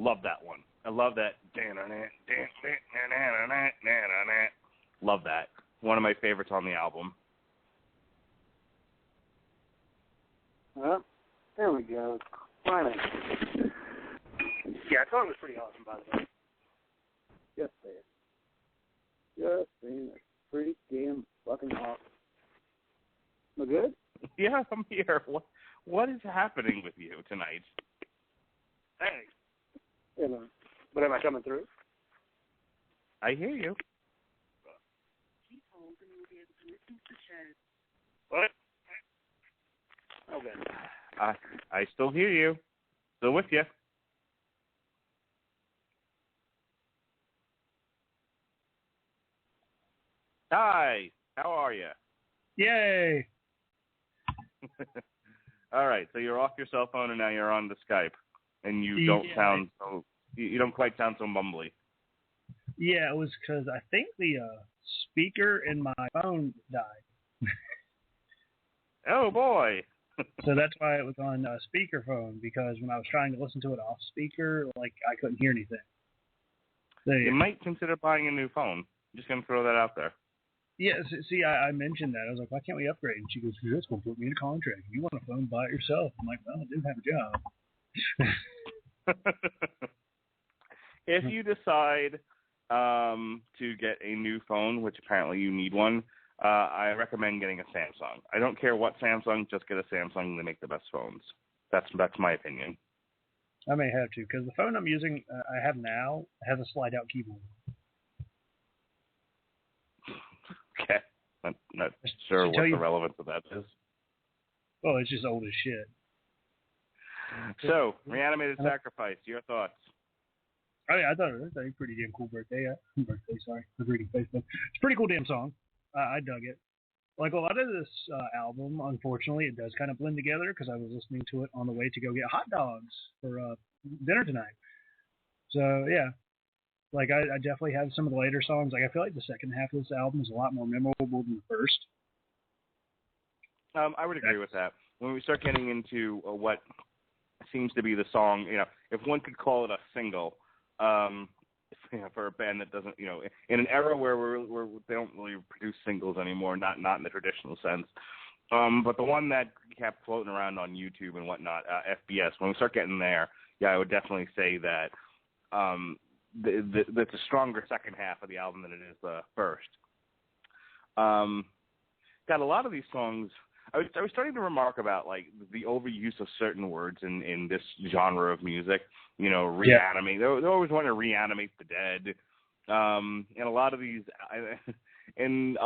Love that one. I love that. Love that. One of my favorites on the album. Well, there we go. Finally. Yeah, that song was pretty awesome, by the way. Just saying. It's pretty damn fucking awesome. Am I good? Yeah, I'm here. What is happening with you tonight? Thanks. Hello. But am I coming through? I hear you. What? Okay. I still hear you. Still with you. Hi. How are you? Yay! All right. So you're off your cell phone and now you're on the Skype, and you don't quite sound so mumbly. Yeah, it was because I think the speaker in my phone died. Oh boy. So that's why it was on speakerphone, because when I was trying to listen to it off speaker, like, I couldn't hear anything. So, You might consider buying a new phone. Just gonna throw that out there. Yeah, see, I mentioned that. I was like, why can't we upgrade? And she goes, it's going to put me in a contract. If you want a phone, buy it yourself. I'm like, well, I do have a job. If you decide to get a new phone, which apparently you need one, I recommend getting a Samsung. I don't care what Samsung, just get a Samsung. They make the best phones. That's my opinion. I may have to, because the phone I'm using, I have now, has a slide-out keyboard. Okay. I'm not sure what the relevance of that is. Well, it's just old as shit. So, Reanimated Sacrifice, your thoughts? I thought it was a pretty damn cool birthday. I was reading Facebook. It's a pretty cool damn song. I dug it. Like, a lot of this album, unfortunately, it does kind of blend together, because I was listening to it on the way to go get hot dogs for dinner tonight. So, yeah. Like, I definitely have some of the later songs. Like, I feel like the second half of this album is a lot more memorable than the first. I would agree with that. When we start getting into what seems to be the song, if one could call it a single, for a band that doesn't, in an era where they don't really produce singles anymore, not in the traditional sense. But the one that kept floating around on YouTube and whatnot, FBS, when we start getting there, yeah, I would definitely say that that's a stronger second half of the album than it is the first. Got a lot of these songs. I was starting to remark about, like, the overuse of certain words in this genre of music. Reanimate. Yeah. They always want to reanimate the dead. And a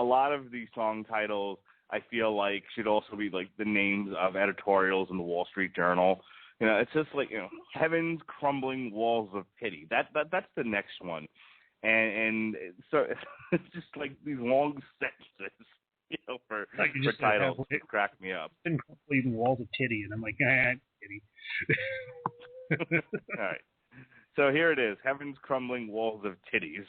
lot of these song titles, I feel like, should also be like the names of editorials in the Wall Street Journal. It's just like, Heaven's Crumbling Walls of Pity. That's the next one. And so it's just like these long sentences. For titles, it cracked me up. Crumbling Walls of Titty, and I'm like, titty. All right. So here it is, Heaven's Crumbling Walls of Titties.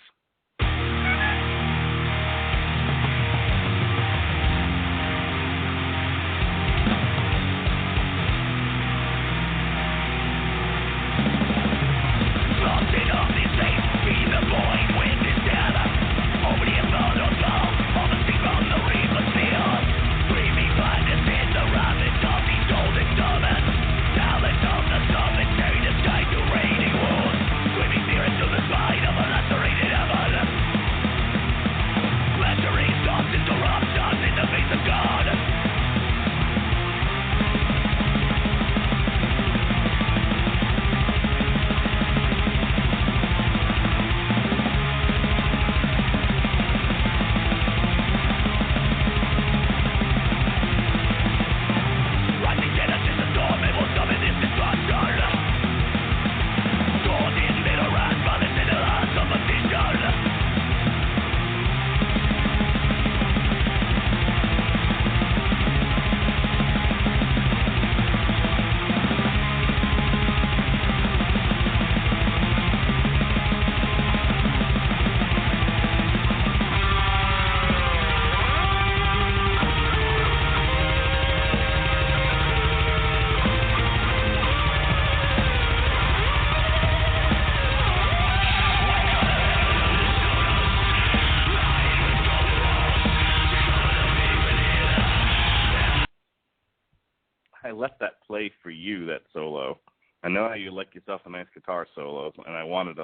Let that play for you, that solo. I know how you like yourself a nice guitar solo, and I wanted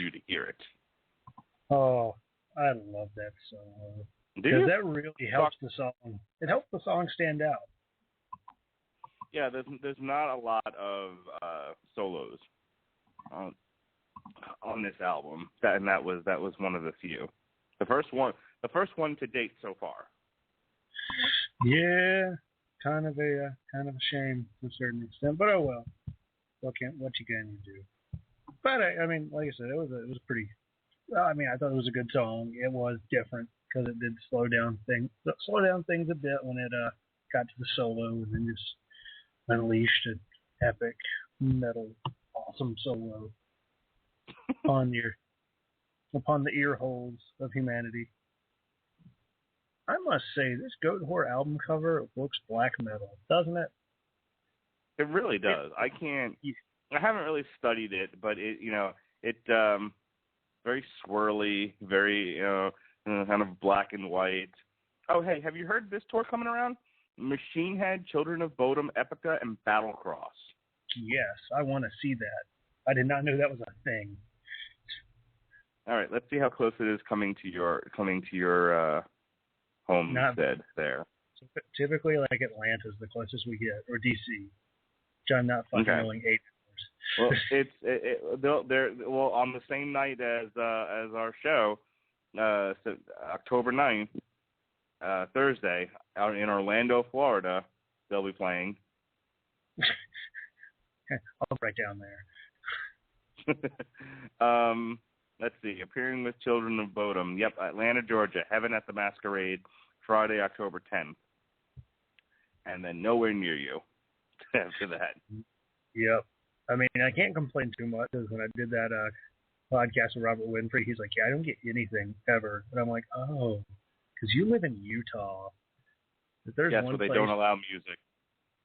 you to hear it. Oh, I love that solo. Do Because you? that really helps the song. It helps the song stand out. Yeah, there's not a lot of solos on this album, and that was one of the few. The first one to date so far. Yeah, kind of a shame to a certain extent, but oh well. What you can do? But I mean, like I said, it was pretty. I mean, I thought it was a good song. It was different because it did slow down things a bit when it got to the solo, and then just unleashed an epic metal awesome solo upon the ear holes of humanity. I must say, this Goatwhore album cover looks black metal, doesn't it? It really does. I haven't really studied it, but it very swirly, very kind of black and white. Oh, hey, have you heard this tour coming around? Machine Head, Children of Bodom, Epica, and Battlecross. Yes, I want to see that. I did not know that was a thing. All right, let's see how close it is coming to your homestead there. Typically, like Atlanta's the closest we get, or DC, which I'm not fucking willing 8 hours. Well, they're on the same night as our show, so October 9th, Thursday, out in Orlando, Florida, they'll be playing. I'll write down there. Let's see. Appearing with Children of Bodom. Yep, Atlanta, Georgia. Heaven at the Masquerade, Friday, October 10th. And then nowhere near you after that. Yep. I mean, I can't complain too much because when I did that podcast with Robert Winfrey, he's like, yeah, I don't get anything ever. And I'm like, oh, because you live in Utah. Yes, where they don't allow music.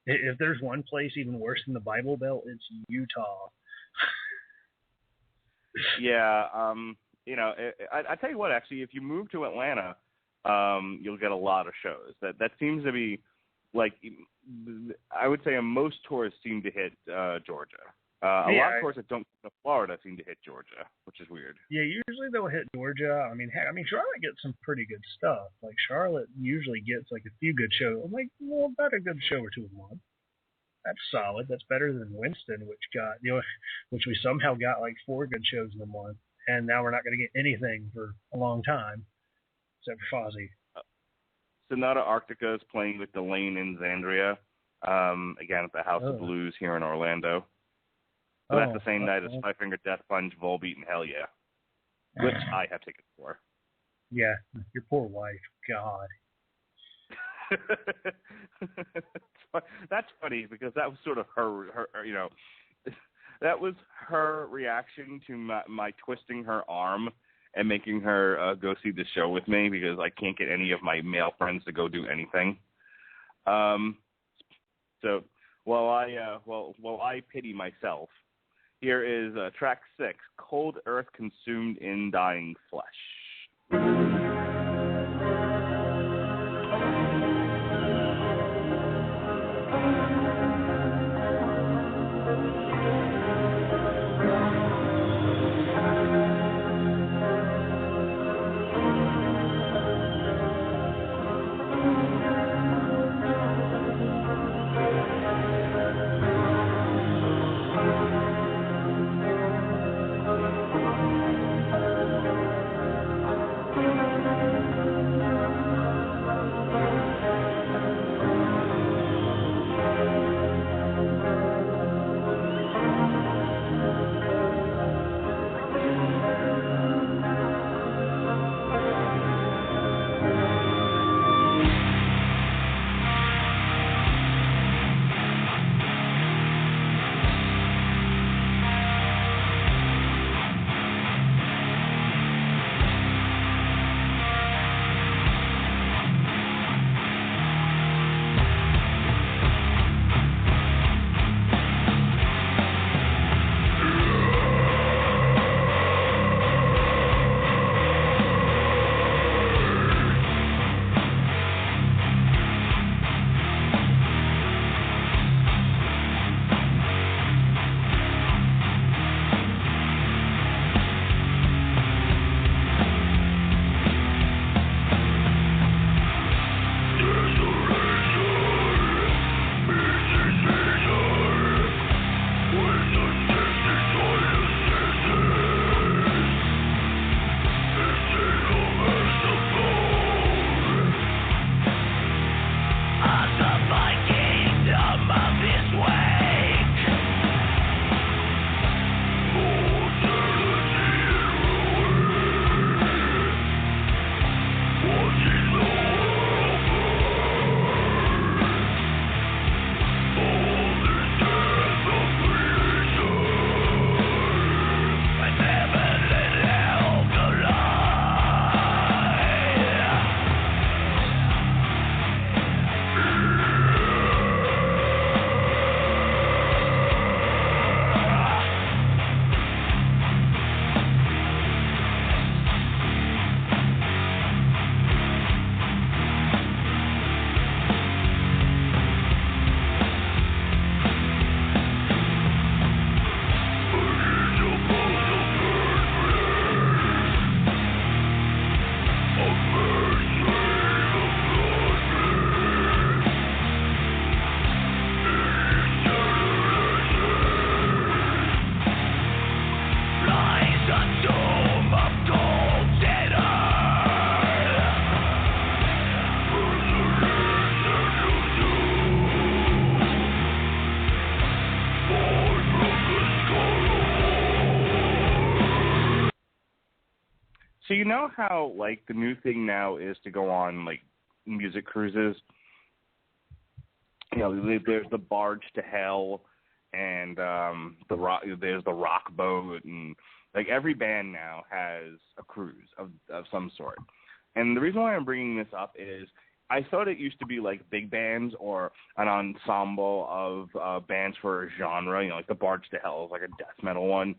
If there's one place even worse than the Bible Belt, it's Utah. Yeah, I tell you what, actually, if you move to Atlanta, you'll get a lot of shows. That seems to be, like, I would say most tours seem to hit Georgia. A lot of tours that don't go to Florida seem to hit Georgia, which is weird. Yeah, usually they'll hit Georgia. I mean, Charlotte gets some pretty good stuff. Like, Charlotte usually gets, like, a few good shows. I'm like, well, about a good show or two a month. That's solid. That's better than Winston, which we somehow got like 4 good shows in a month, and now we're not going to get anything for a long time, except for Fozzy. Sonata Arctica is playing with Delane in Xandria, again at the House of Blues here in Orlando. So that's the same night as Five Finger Death Punch, Volbeat, and Hell Yeah, which I have tickets for. Yeah, your poor wife. God. That's funny because that was sort of her that was her reaction to my twisting her arm and making her go see the show with me because I can't get any of my male friends to go do anything. So while I pity myself, here is track 6, Cold Earth Consumed in Dying Flesh. So you know how, like, the new thing now is to go on, like, music cruises? You know, there's the Barge to Hell, and there's the Rock Boat, and, like, every band now has a cruise of some sort. And the reason why I'm bringing this up is I thought it used to be, like, big bands or an ensemble of bands for a genre, you know, like the Barge to Hell is, like, a death metal one.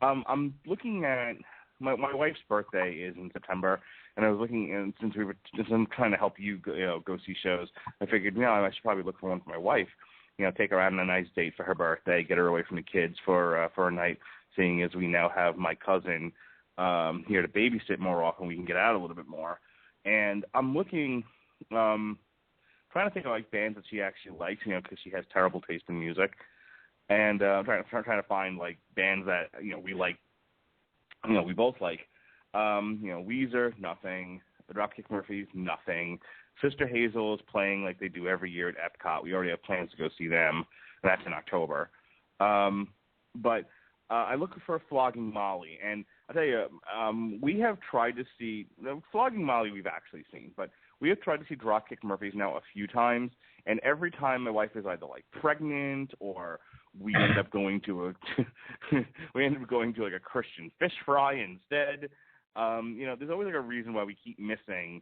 I'm looking at my wife's birthday is in September, and I was looking, and since I'm trying to help you go see shows, I figured, I should probably look for one for my wife. You know, take her out on a nice date for her birthday, get her away from the kids for a night. Seeing as we now have my cousin here to babysit more often, we can get out a little bit more. And I'm looking, trying to think of like bands that she actually likes, because she has terrible taste in music. And trying to find like bands that we like. We both like. Weezer, nothing. The Dropkick Murphys, nothing. Sister Hazel is playing like they do every year at Epcot. We already have plans to go see them. And that's in October. But I look for Flogging Molly, and I'll tell you, we have tried to see Flogging Molly. We've actually seen, but we have tried to see Dropkick Murphys now a few times, and every time my wife is either like pregnant or we end up going to like a Christian fish fry instead. There's always like a reason why we keep missing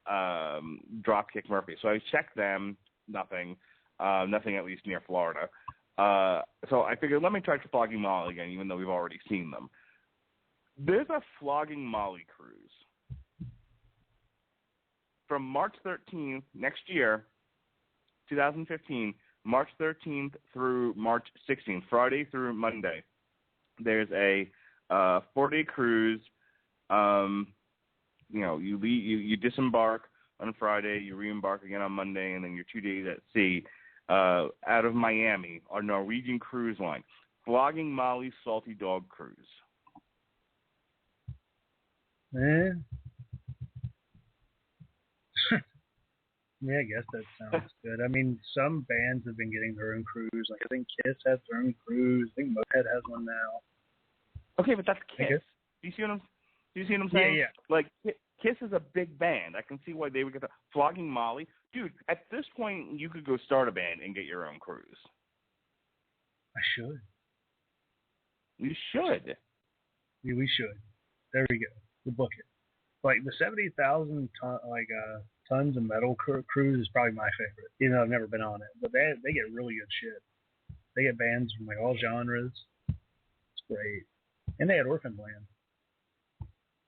Dropkick Murphys. So I checked them, nothing at least near Florida. So I figured let me try Flogging Molly again, even though we've already seen them. There's a Flogging Molly cruise from March 13th next year, 2015, March 13th through March 16th, Friday through Monday. There's a 4-day cruise. You disembark on Friday, you re-embark again on Monday, and then you're 2 days at sea out of Miami, our Norwegian cruise line. Flogging Molly's Salty Dog Cruise. Yeah, I guess that sounds good. I mean, some bands have been getting their own cruise. Like, I think Kiss has their own cruise. I think Motorhead has one now. Okay, but that's Kiss. Do you see what I'm saying? Yeah. Like, Kiss is a big band. I can see why they would get the Flogging Molly. Dude, at this point, you could go start a band and get your own cruise. I should. You should. Yeah, we should. There we go. We'll book it. Like, the 70,000 tons of metal cruise is probably my favorite, even though I've never been on it. But they get really good shit. They get bands from like all genres. It's great. And they had Orphan Land,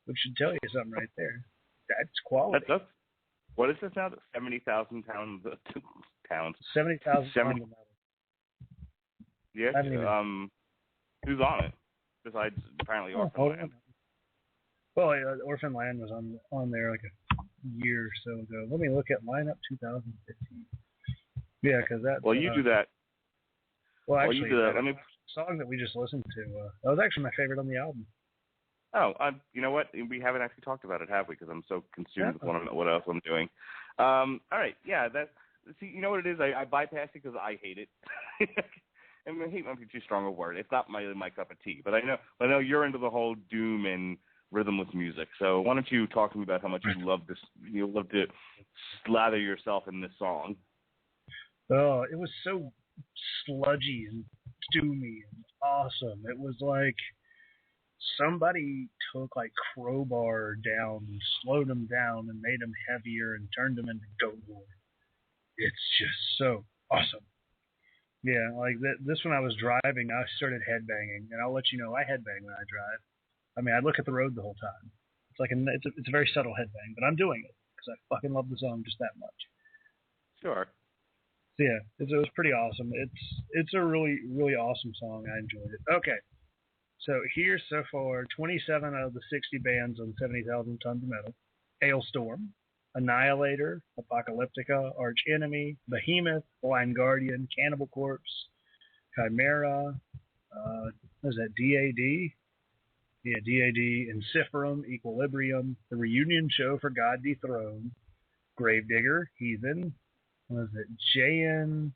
which should tell you something right there. That's quality. What is this now? 70,000 pounds. 70,000 tons of metal. Yes. Who's on it? Besides apparently Orphan Land. Well, Orphan Land was on there like a year or so ago. Let me look at lineup 2015. Yeah, because that. Well, you do that. Well, actually, you do that. The song that we just listened to, that was actually my favorite on the album. Oh, you know what? We haven't actually talked about it, have we? Because I'm so consumed with what else I'm doing. All right, yeah. See, you know what it is? I bypass it because I hate it. I mean, hate might be too strong a word. It's not my cup of tea. But I know you're into the whole doom and rhythmless music. So why don't you talk to me about how much you love this? You love to slather yourself in this song. Oh, it was so sludgy and doomy and awesome. It was like somebody took like Crowbar down, slowed them down, and made them heavier and turned them into Goatwhore. It's just so awesome. Yeah, like this when I was driving, I started headbanging, and I'll let you know I headbang when I drive. I mean, I look at the road the whole time. It's like it's a very subtle headbang, but I'm doing it because I fucking love the song just that much. Sure. So yeah, it was pretty awesome. It's a really, really awesome song. I enjoyed it. Okay, so here's so far 27 out of the 60 bands on 70,000 Tons of Metal. Hailstorm, Annihilator, Apocalyptica, Arch Enemy, Behemoth, Blind Guardian, Cannibal Corpse, Chimera, what is that, DAD? Yeah, DAD, Enciferum, Equilibrium, The Reunion Show for God Dethroned, Gravedigger, Heathen, what is it, JN,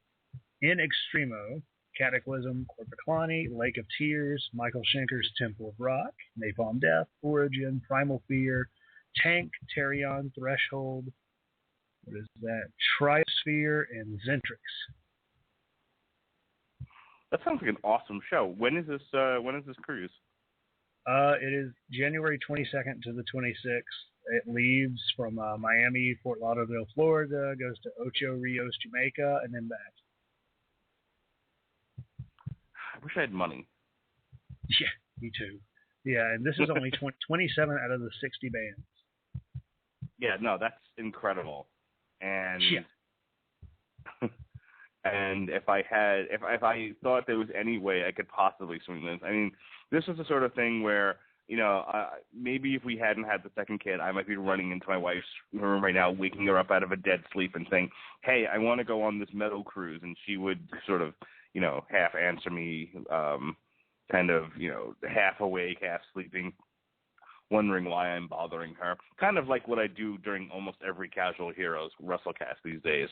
In Extremo, Cataclysm, Corpiclani, Lake of Tears, Michael Schenker's Temple of Rock, Napalm Death, Origin, Primal Fear, Tank, Tarion, Threshold, what is that? Triosphere, and Zentrix. That sounds like an awesome show. When is this cruise? It is January 22nd to the 26th. It leaves from Miami, Fort Lauderdale, Florida, goes to Ocho Rios, Jamaica, and then back. I wish I had money. Yeah, me too. Yeah, and this is only 27 out of the 60 bands. Yeah, no, that's incredible. And yeah. And if I thought there was any way I could possibly swing this, I mean, this is the sort of thing where, you know, maybe if we hadn't had the second kid, I might be running into my wife's room right now, waking her up out of a dead sleep and saying, hey, I want to go on this metal cruise. And she would sort of, you know, half answer me, kind of, you know, half awake, half sleeping, wondering why I'm bothering her. Kind of like what I do during almost every Casual Heroes WrestleCast these days.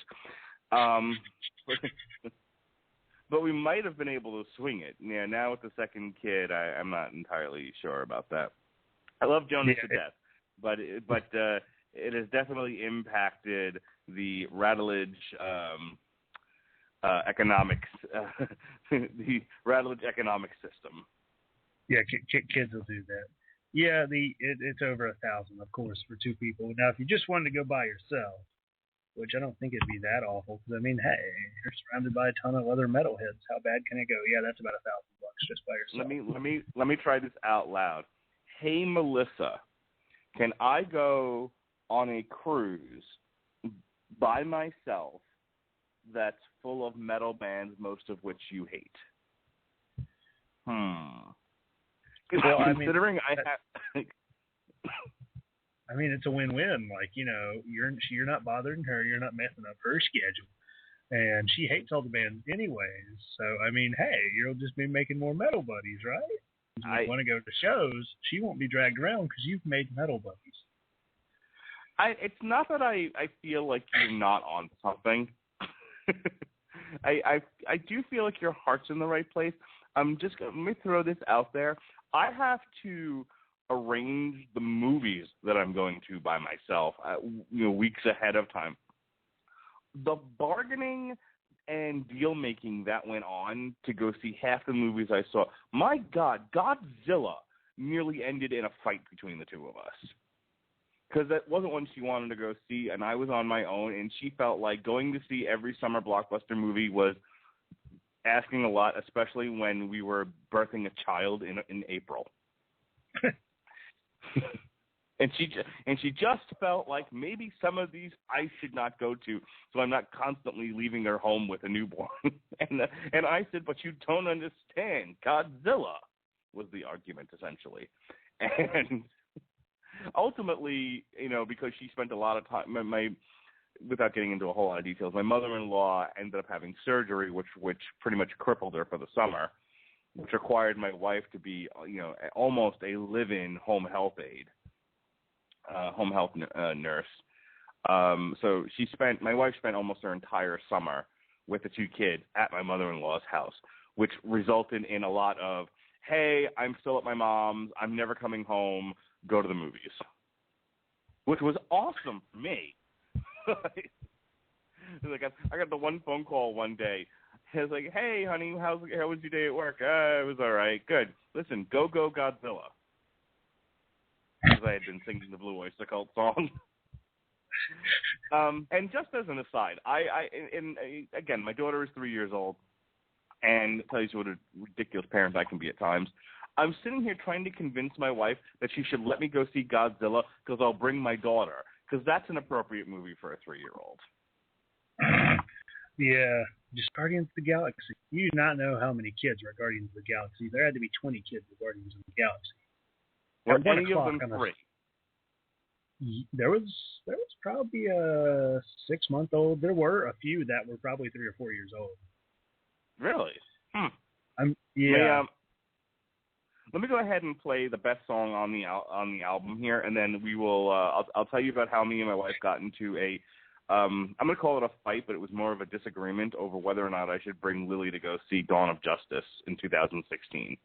But we might have been able to swing it. Yeah, now with the second kid, I'm not entirely sure about that. I love Jonas to death, but it has definitely impacted the Radulich economics, the Radulich economic system. Yeah, kids will do that. Yeah, it's over 1,000, of course, for two people. Now, if you just wanted to go by yourself, which I don't think it'd be that awful, because I mean, hey, you're surrounded by a ton of other metalheads. How bad can it go? Yeah, that's about $1,000 just by yourself. Let me try this out loud. Hey, Melissa, can I go on a cruise by myself that's full of metal bands, most of which you hate? Well, considering I mean, it's a win-win. Like, you know, you're not bothering her, you're not messing up her schedule, and she hates all the bands anyways. So, I mean, hey, you'll just be making more metal buddies, right? If you want to go to shows, she won't be dragged around because you've made metal buddies. It's not that I feel like you're not on something. I do feel like your heart's in the right place. Let me throw this out there. I have to arrange the movies that I'm going to by myself, weeks ahead of time. The bargaining and deal making that went on to go see half the movies I saw. My God, Godzilla nearly ended in a fight between the two of us. Because that wasn't one she wanted to go see, and I was on my own, and she felt like going to see every summer blockbuster movie was asking a lot, especially when we were birthing a child in April. And she just felt like maybe some of these I should not go to, so I'm not constantly leaving her home with a newborn. and I said, but you don't understand. Godzilla was the argument, essentially. And ultimately, because she spent a lot of time, without getting into a whole lot of details, my mother-in-law ended up having surgery, which pretty much crippled her for the summer, which required my wife to be, almost a live-in home health aide, home health nurse. So my wife spent almost her entire summer with the two kids at my mother-in-law's house, which resulted in a lot of, hey, I'm still at my mom's, I'm never coming home, go to the movies, which was awesome for me. Like I got the one phone call one day. I was like, hey, honey, how was your day at work? It was all right. Good. Listen, go Godzilla. Because I had been singing the Blue Oyster Cult song. And just as an aside, again, my daughter is 3 years old, and it tells you what a ridiculous parent I can be at times. I'm sitting here trying to convince my wife that she should let me go see Godzilla because I'll bring my daughter, because that's an appropriate movie for a 3-year-old. Yeah, just Guardians of the Galaxy. You do not know how many kids were Guardians of the Galaxy. There had to be 20 kids at Guardians of the Galaxy. Were any of them 3? There was probably a 6-month-old. There were a few that were probably 3 or 4 years old. Really? Yeah. Let me go ahead and play the best song on the album here, and then we will. I'll tell you about how me and my wife got into a I'm going to call it a fight, but it was more of a disagreement over whether or not I should bring Lily to go see Dawn of Justice in 2016.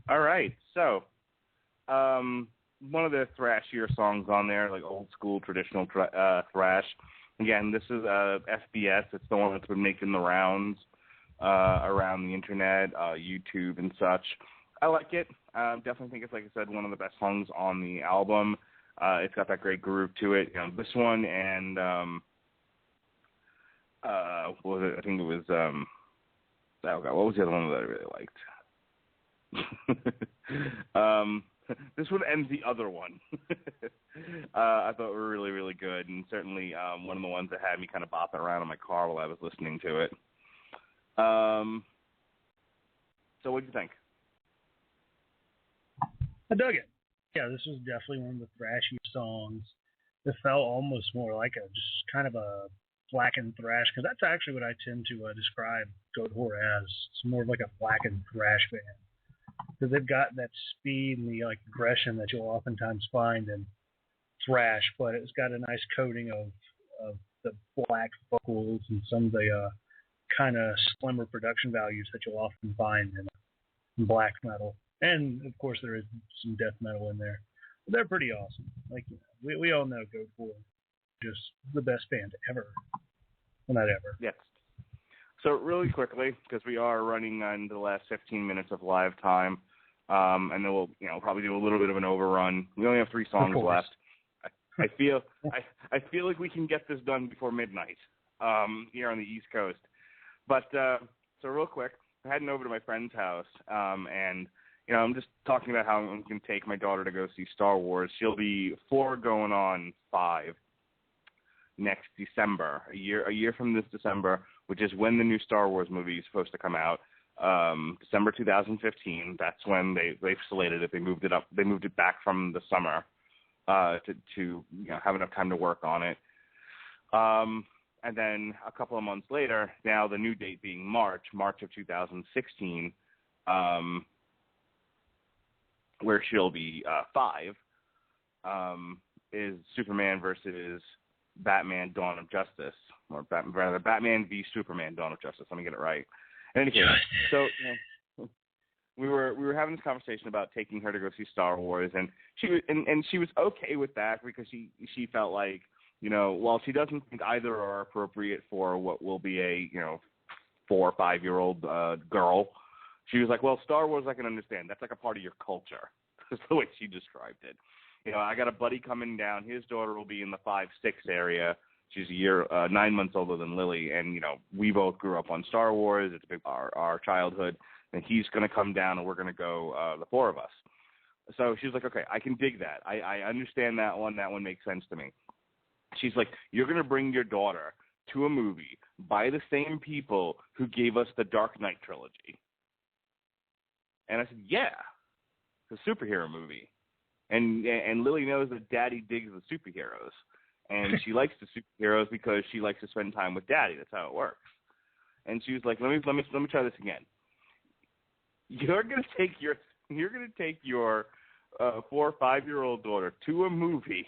All right, so one of the thrashier songs on there, like old school traditional thrash. Again, this is FBS. It's the one that's been making the rounds around the internet, YouTube and such. I like it. Definitely think it's, like I said, one of the best songs on the album. It's got that great groove to it. You know, this one and what was it? I think it was oh God, what was the other one that I really liked? This one and the other one I thought were really, really good, and certainly one of the ones that had me kind of bopping around in my car while I was listening to it. So what did you think? I dug it. Yeah, this was definitely one of the thrashy songs. It felt almost more like a just kind of a blackened thrash, because that's actually what I tend to describe Goatwhore as. It's more of like a blackened thrash band. Because they've got that speed and the aggression that you'll oftentimes find in thrash, but it's got a nice coating of the black vocals and some of the kind of slimmer production values that you'll often find in black metal. And of course, there is some death metal in there. But they're pretty awesome. Like, you know, we all know Goatwhore, just the best band ever. Well, not ever. Yes. So really quickly, because we are running on the last 15 minutes of live time, and then we'll probably do a little bit of an overrun. We only have 3 songs left. I feel like we can get this done before midnight here on the East Coast. But so real quick, I'm heading over to my friend's house, and I'm just talking about how I'm going to take my daughter to go see Star Wars. She'll be 4 going on 5 next December, a year from this December, which is when the new Star Wars movie is supposed to come out. December 2015. That's when they've slated it. They moved it up. They moved it back from the summer to have enough time to work on it. And then a couple of months later, now the new date being March of 2016, where she'll be 5, is Superman versus Batman: Dawn of Justice, or Batman v Superman: Dawn of Justice. Let me get it right. In any case, so we were having this conversation about taking her to go see Star Wars, and she was okay with that because she felt like, while she doesn't think either are appropriate for what will be a 4 or 5 year old girl, She was like, well, Star Wars I can understand. That's like a part of your culture. That's the way she described it. I got a buddy coming down. His daughter will be in the 5-6 area. She's 9 months older than Lily, and, we both grew up on Star Wars. It's a big our childhood, and he's going to come down, and we're going to go, the four of us. So she was like, okay, I can dig that. I understand that one. That one makes sense to me. She's like, you're going to bring your daughter to a movie by the same people who gave us the Dark Knight trilogy. And I said, yeah, it's a superhero movie. And Lily knows that Daddy digs the superheroes. And she likes the superheroes because she likes to spend time with Daddy. That's how it works. And she was like, let me try this again. You're gonna take your 4 or 5-year-old daughter to a movie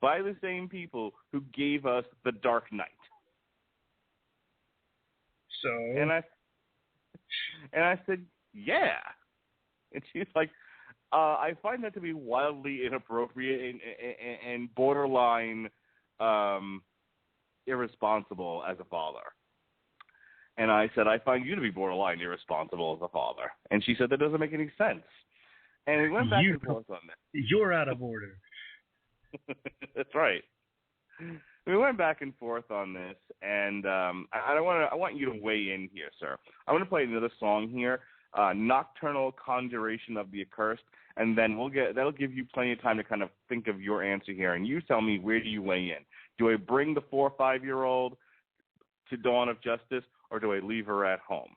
by the same people who gave us the Dark Knight. So. And I said, yeah. And she's like, I find that to be wildly inappropriate and borderline irresponsible as a father. And I said, I find you to be borderline irresponsible as a father. And she said, that doesn't make any sense. And we went back and forth on that. You're out of order. That's right. We went back and forth on this, and I want you to weigh in here, sir. I want to play another song here, Nocturnal Conjuration of the Accursed, and then that'll give you plenty of time to kind of think of your answer here. And you tell me, where do you weigh in? Do I bring the 4 or 5-year-old to Dawn of Justice, or do I leave her at home?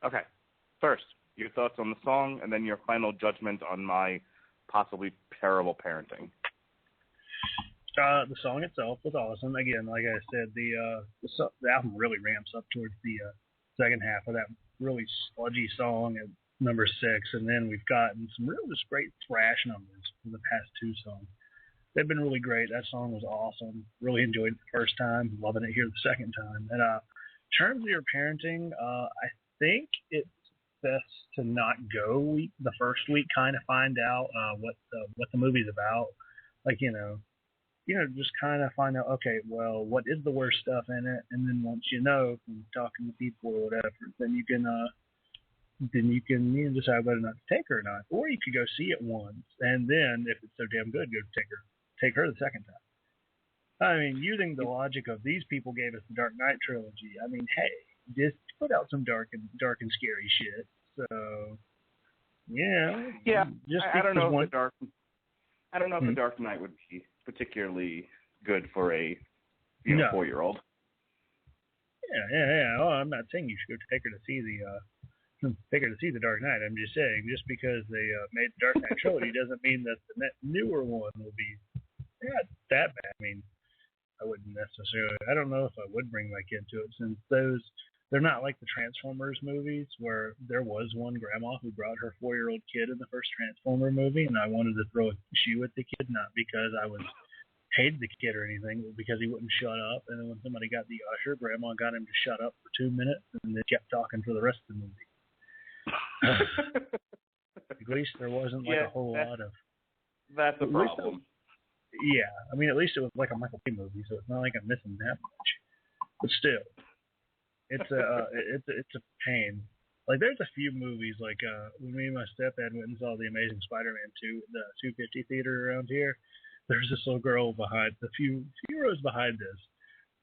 Okay. First, your thoughts on the song, and then your final judgment on my possibly terrible parenting. The song itself was awesome. Again, like I said, the album really ramps up towards the second half of that really sludgy song at number 6, and then we've gotten some real just great thrash numbers for the past 2 songs. They've been really great. That song was awesome. Really enjoyed it the first time. Loving it here the second time. And in terms of your parenting, I think it's best to not go the first week, kind of find out what the movie's about. Like, just kind of find out, okay, well, what is the worst stuff in it? And then once you know from talking to people or whatever, then you can then you can decide whether or not to take her or not. Or you could go see it once, and then if it's so damn good, go take her the second time. I mean, using the logic of these people gave us the Dark Knight trilogy. I mean, hey, just put out some dark and scary shit. So, yeah. Just I don't know if the Dark Knight would be particularly good for a 4-year-old. Yeah. Oh, I'm not saying you should go take her to see the Dark Knight. I'm just saying, just because they made the Dark Knight trilogy doesn't mean that the newer one will be that bad. I mean, I wouldn't necessarily. I don't know if I would bring my kid to it, since they're not like the Transformers movies where there was one grandma who brought her 4-year-old kid in the first Transformer movie, and I wanted to throw a shoe at the kid, not because I hated the kid or anything, but because he wouldn't shut up. And then when somebody got the usher, grandma got him to shut up for 2 minutes, and they kept talking for the rest of the movie. At least there wasn't a whole lot of. That's a problem. Yeah, I mean, at least it was like a Michael Bay movie, so it's not like I'm missing that much. But still, it's a pain. Like, there's a few movies, like when me and my stepdad went and saw The Amazing Spider-Man 2 at the 250 theater around here. There's this little girl behind, a few rows behind us,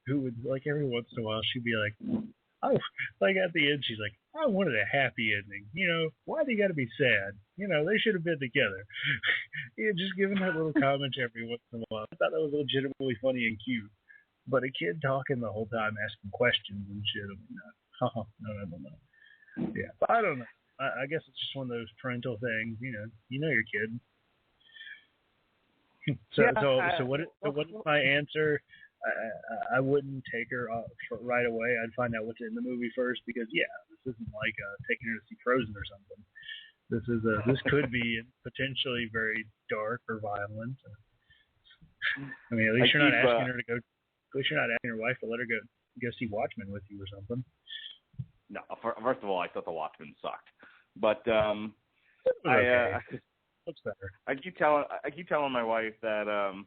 who would, like, every once in a while, she'd be like, oh, like at the end, she's like, I wanted a happy ending. Why do you got to be sad? They should have been together. Just giving her little comments every once in a while. I thought that was legitimately funny and cute. But a kid talking the whole time, asking questions and shit, I mean, no. Yeah, but I don't know. I guess it's just one of those parental things. You know your kid. So what is my answer? I wouldn't take her right away. I'd find out what's in the movie first, because this isn't like taking her to see Frozen or something. This could be potentially very dark or violent. I mean, at least you're not asking her to go. At least you're not asking your wife to let her go see Watchmen with you or something. No, first of all, I thought the Watchmen sucked, but Looks better. I keep telling my wife that I'm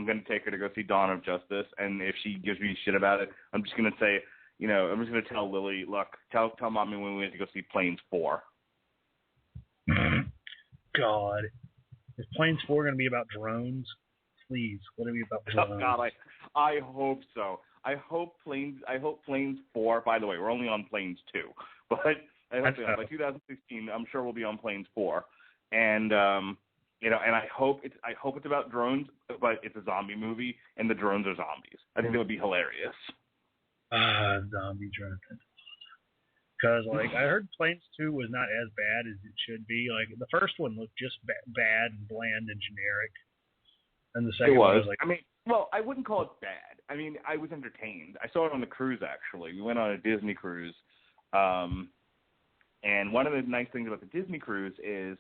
going to take her to go see Dawn of Justice, and if she gives me shit about it, I'm just going to say, I'm just going to tell Lily, look, tell mommy when we went to go see Planes 4. God, is Planes 4 going to be about drones? Please, let it be about drones. Oh God, I hope so. I hope Planes 4. By the way, we're only on Planes 2, but I hope by 2016, I'm sure we'll be on Planes 4. And and I hope it's about drones, but it's a zombie movie, and the drones are zombies. I think that would be hilarious. Zombie drones. Because I heard Planes 2 was not as bad as it should be. Like, the first one looked just bad and bland and generic, and the second one was like, I wouldn't call it bad. I mean, I was entertained. I saw it on the cruise, actually. We went on a Disney cruise, and one of the nice things about the Disney cruise is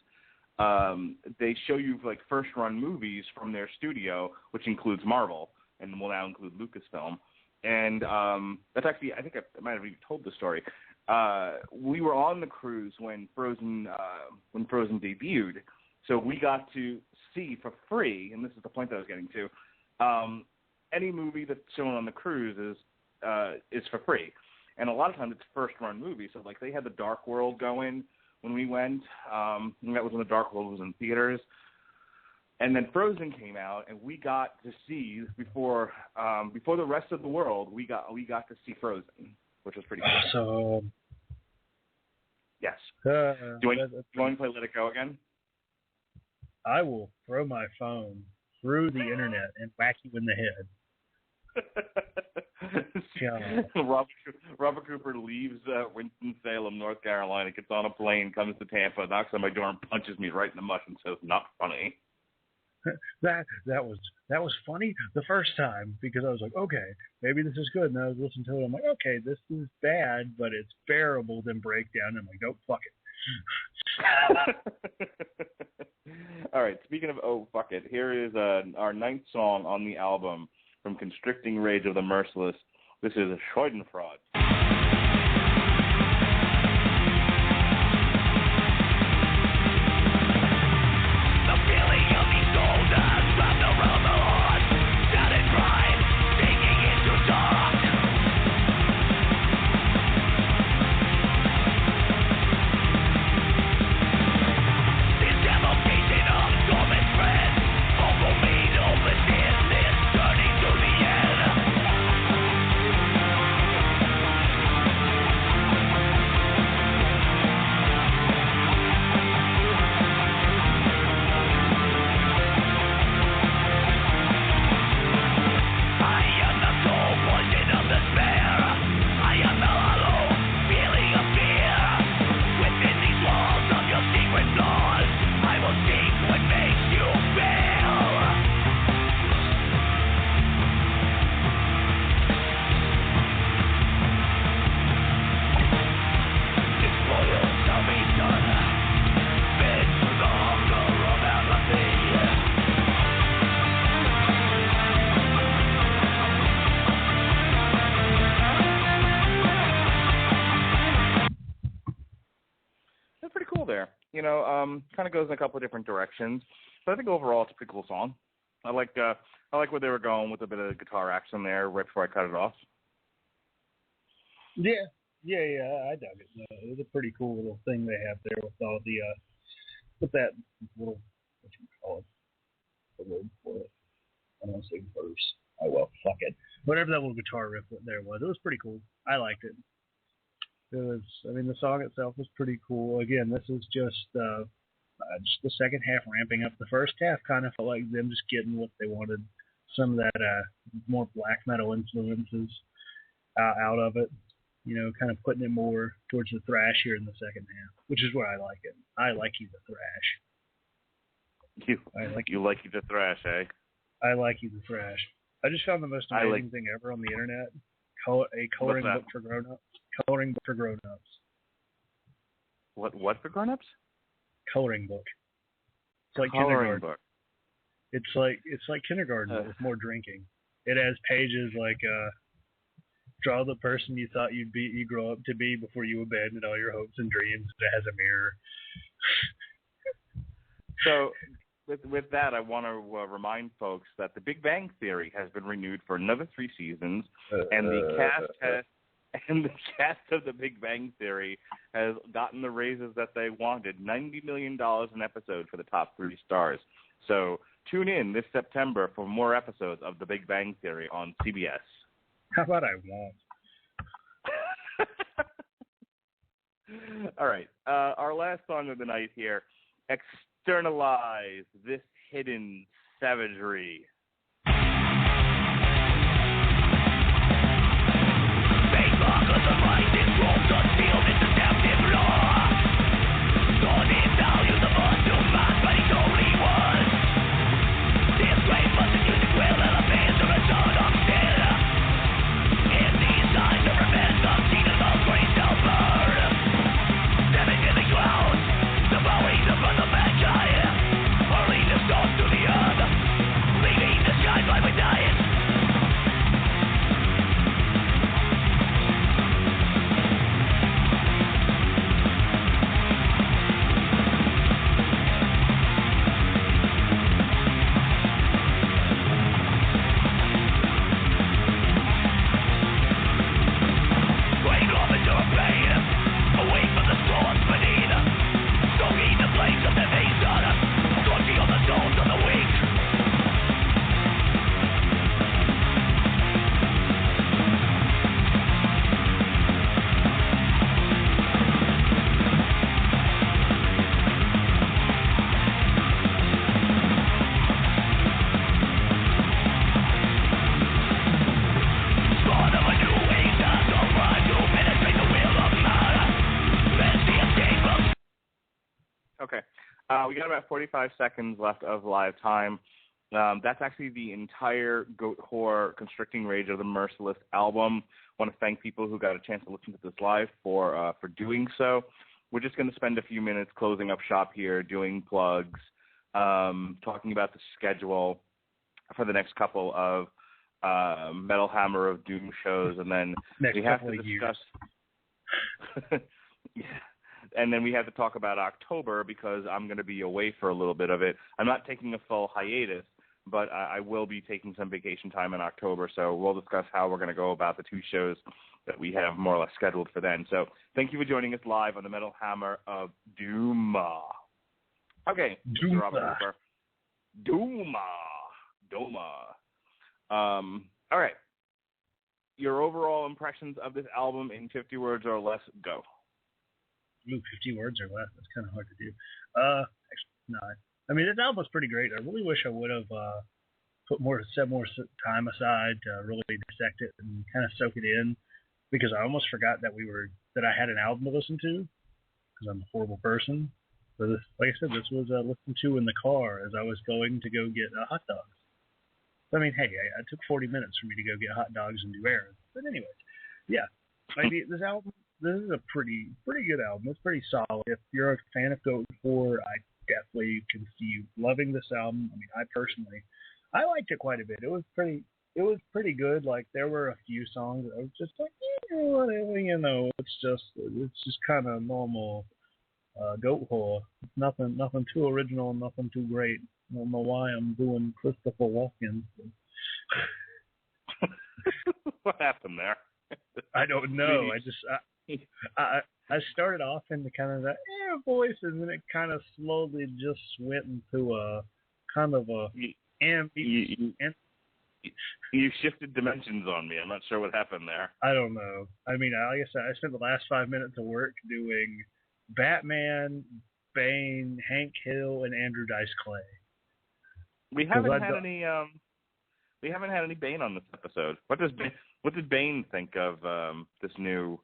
they show you first run movies from their studio, which includes Marvel and will now include Lucasfilm. And that's actually, I think I might have even told the story. We were on the cruise when Frozen debuted, so we got to see for free, and this is the point that I was getting to. Any movie that's shown on the cruise is for free, and a lot of times it's first run movies. So they had the Dark World going when we went, and that was when the Dark World was in theaters. And then Frozen came out, and we got to see before the rest of the world. We got to see Frozen, which was pretty cool. Awesome. Yes. Do you want to play Let It Go again? I will throw my phone through the internet and whack you in the head. Robert Cooper leaves Winston-Salem, North Carolina, gets on a plane, comes to Tampa, knocks on my door, and punches me right in the mush and says, "Not funny." That was funny the first time, because I was like, okay, maybe this is good. And I was listening to it. I'm like, okay, this is bad, but it's bearable. Then breakdown. I'm like, oh, fuck it. All right. Speaking of oh, fuck it, here is our 9th song on the album from Constricting Rage of the Merciless. This is Schadenfreude. there. You know, kind of goes in a couple of different directions, but I think overall it's a pretty cool song. I like where they were going with a bit of guitar action there right before I cut it off. Yeah, I dug it. It was a pretty cool little thing they have there with all the with that little, what you call it, the word for it. I don't want to say verse. Oh well, fuck it. Whatever that little guitar riff there was, it was pretty cool. I liked it. The song itself was pretty cool. Again, this is just the second half ramping up. The first half kind of felt like them just getting what they wanted, some of that more black metal influences out of it. You know, kind of putting it more towards the thrash here in the second half, which is where I like it. I like you the thrash. You like you the thrash, eh? I like you the thrash. I just found the most amazing thing ever on the internet. A coloring book for grown-ups. Coloring book for grown-ups. What for grown-ups? Coloring book. It's like coloring kindergarten. Book. It's like kindergarten but with more drinking. It has pages like draw the person you thought you grow up to be before you abandoned all your hopes and dreams. It has a mirror. So with that, I want to remind folks that The Big Bang Theory has been renewed for another 3 seasons, and the cast of The Big Bang Theory has gotten the raises that they wanted. $90 million an episode for the top 3 stars. So tune in this September for more episodes of The Big Bang Theory on CBS. How about I won't? All right. Our last song of the night here, Externalize This Hidden Savagery. We got about 45 seconds left of live time. That's actually the entire Goatwhore Constricting Rage of the Merciless album. I want to thank people who got a chance to listen to this live for doing so. We're just going to spend a few minutes closing up shop here, doing plugs, talking about the schedule for the next couple of Metal Hammer of Doom shows, and then we have to discuss. Yeah. And then we have to talk about October because I'm going to be away for a little bit of it. I'm not taking a full hiatus, but I will be taking some vacation time in October. So we'll discuss how we're going to go about the 2 shows that we have more or less scheduled for then. So thank you for joining us live on the Metal Hammer of Doom. Okay, Mr. Robert Cooper. Doma. All right. Your overall impressions of this album in 50 words or less, go. Ooh, 50 words or less. That's kind of hard to do. Actually, no. I mean, this album's pretty great. I really wish I would have set more time aside to really dissect it and kind of soak it in, because I almost forgot that I had an album to listen to, because I'm a horrible person. So this, like I said, this was listened to in the car as I was going to go get hot dogs. I mean, hey, I took 40 minutes for me to go get hot dogs and do errands. But anyways, yeah, this album. This is a pretty good album. It's pretty solid. If you're a fan of Goatwhore, I definitely can see you loving this album. I mean, I liked it quite a bit. It was pretty good. Like, there were a few songs that I was just like, whatever, it's just kind of normal Goatwhore. Nothing too original, nothing too great. I don't know why I'm doing Christopher Walken. What happened there? I don't know. I started off into kind of that voice, and then it kind of slowly just went into a kind of a You shifted dimensions on me. I'm not sure what happened there. I don't know. I mean, like I said, I spent the last 5 minutes of work doing Batman, Bane, Hank Hill, and Andrew Dice Clay. We haven't had any. We haven't had any Bane on this episode. What did Bane think of this new?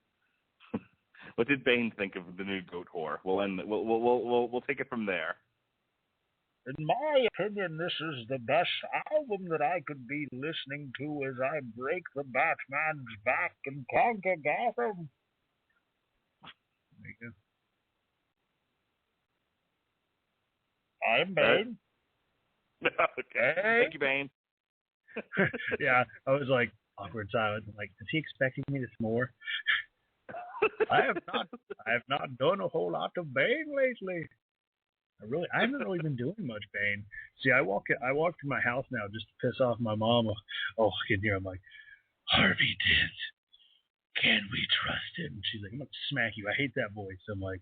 What did Bane think of the new Goatwhore? We'll take it from there. In my opinion, this is the best album that I could be listening to as I break the Batman's back and conquer Gotham. I'm Bane. Okay. Hey. Thank you, Bane. Yeah, I was like awkward silence. Like, is he expecting me to snore? I have not done a whole lot of Bane lately. I haven't really been doing much Bane. See, I walk to my house now just to piss off my mom. Oh, I can hear. I'm like, Harvey did. Can we trust him? She's like, I'm gonna smack you. I hate that voice. I'm like,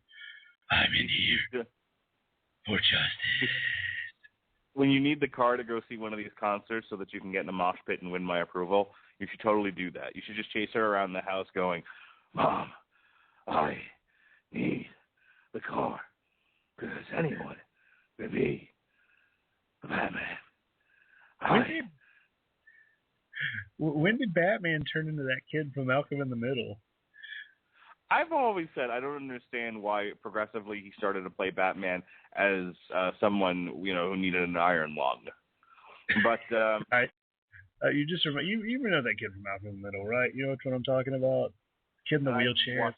I'm in here for justice. When you need the car to go see one of these concerts so that you can get in a mosh pit and win my approval, you should totally do that. You should just chase her around the house going, Mom, I need the car. Because anyone could be a Batman. When did Batman turn into that kid from Malcolm in the Middle? I've always said I don't understand why progressively he started to play Batman as someone who needed an iron lung. But you just remember, you even know that kid from Malcolm in the Middle, right? You know which one I'm talking about? Kid in the wheelchair.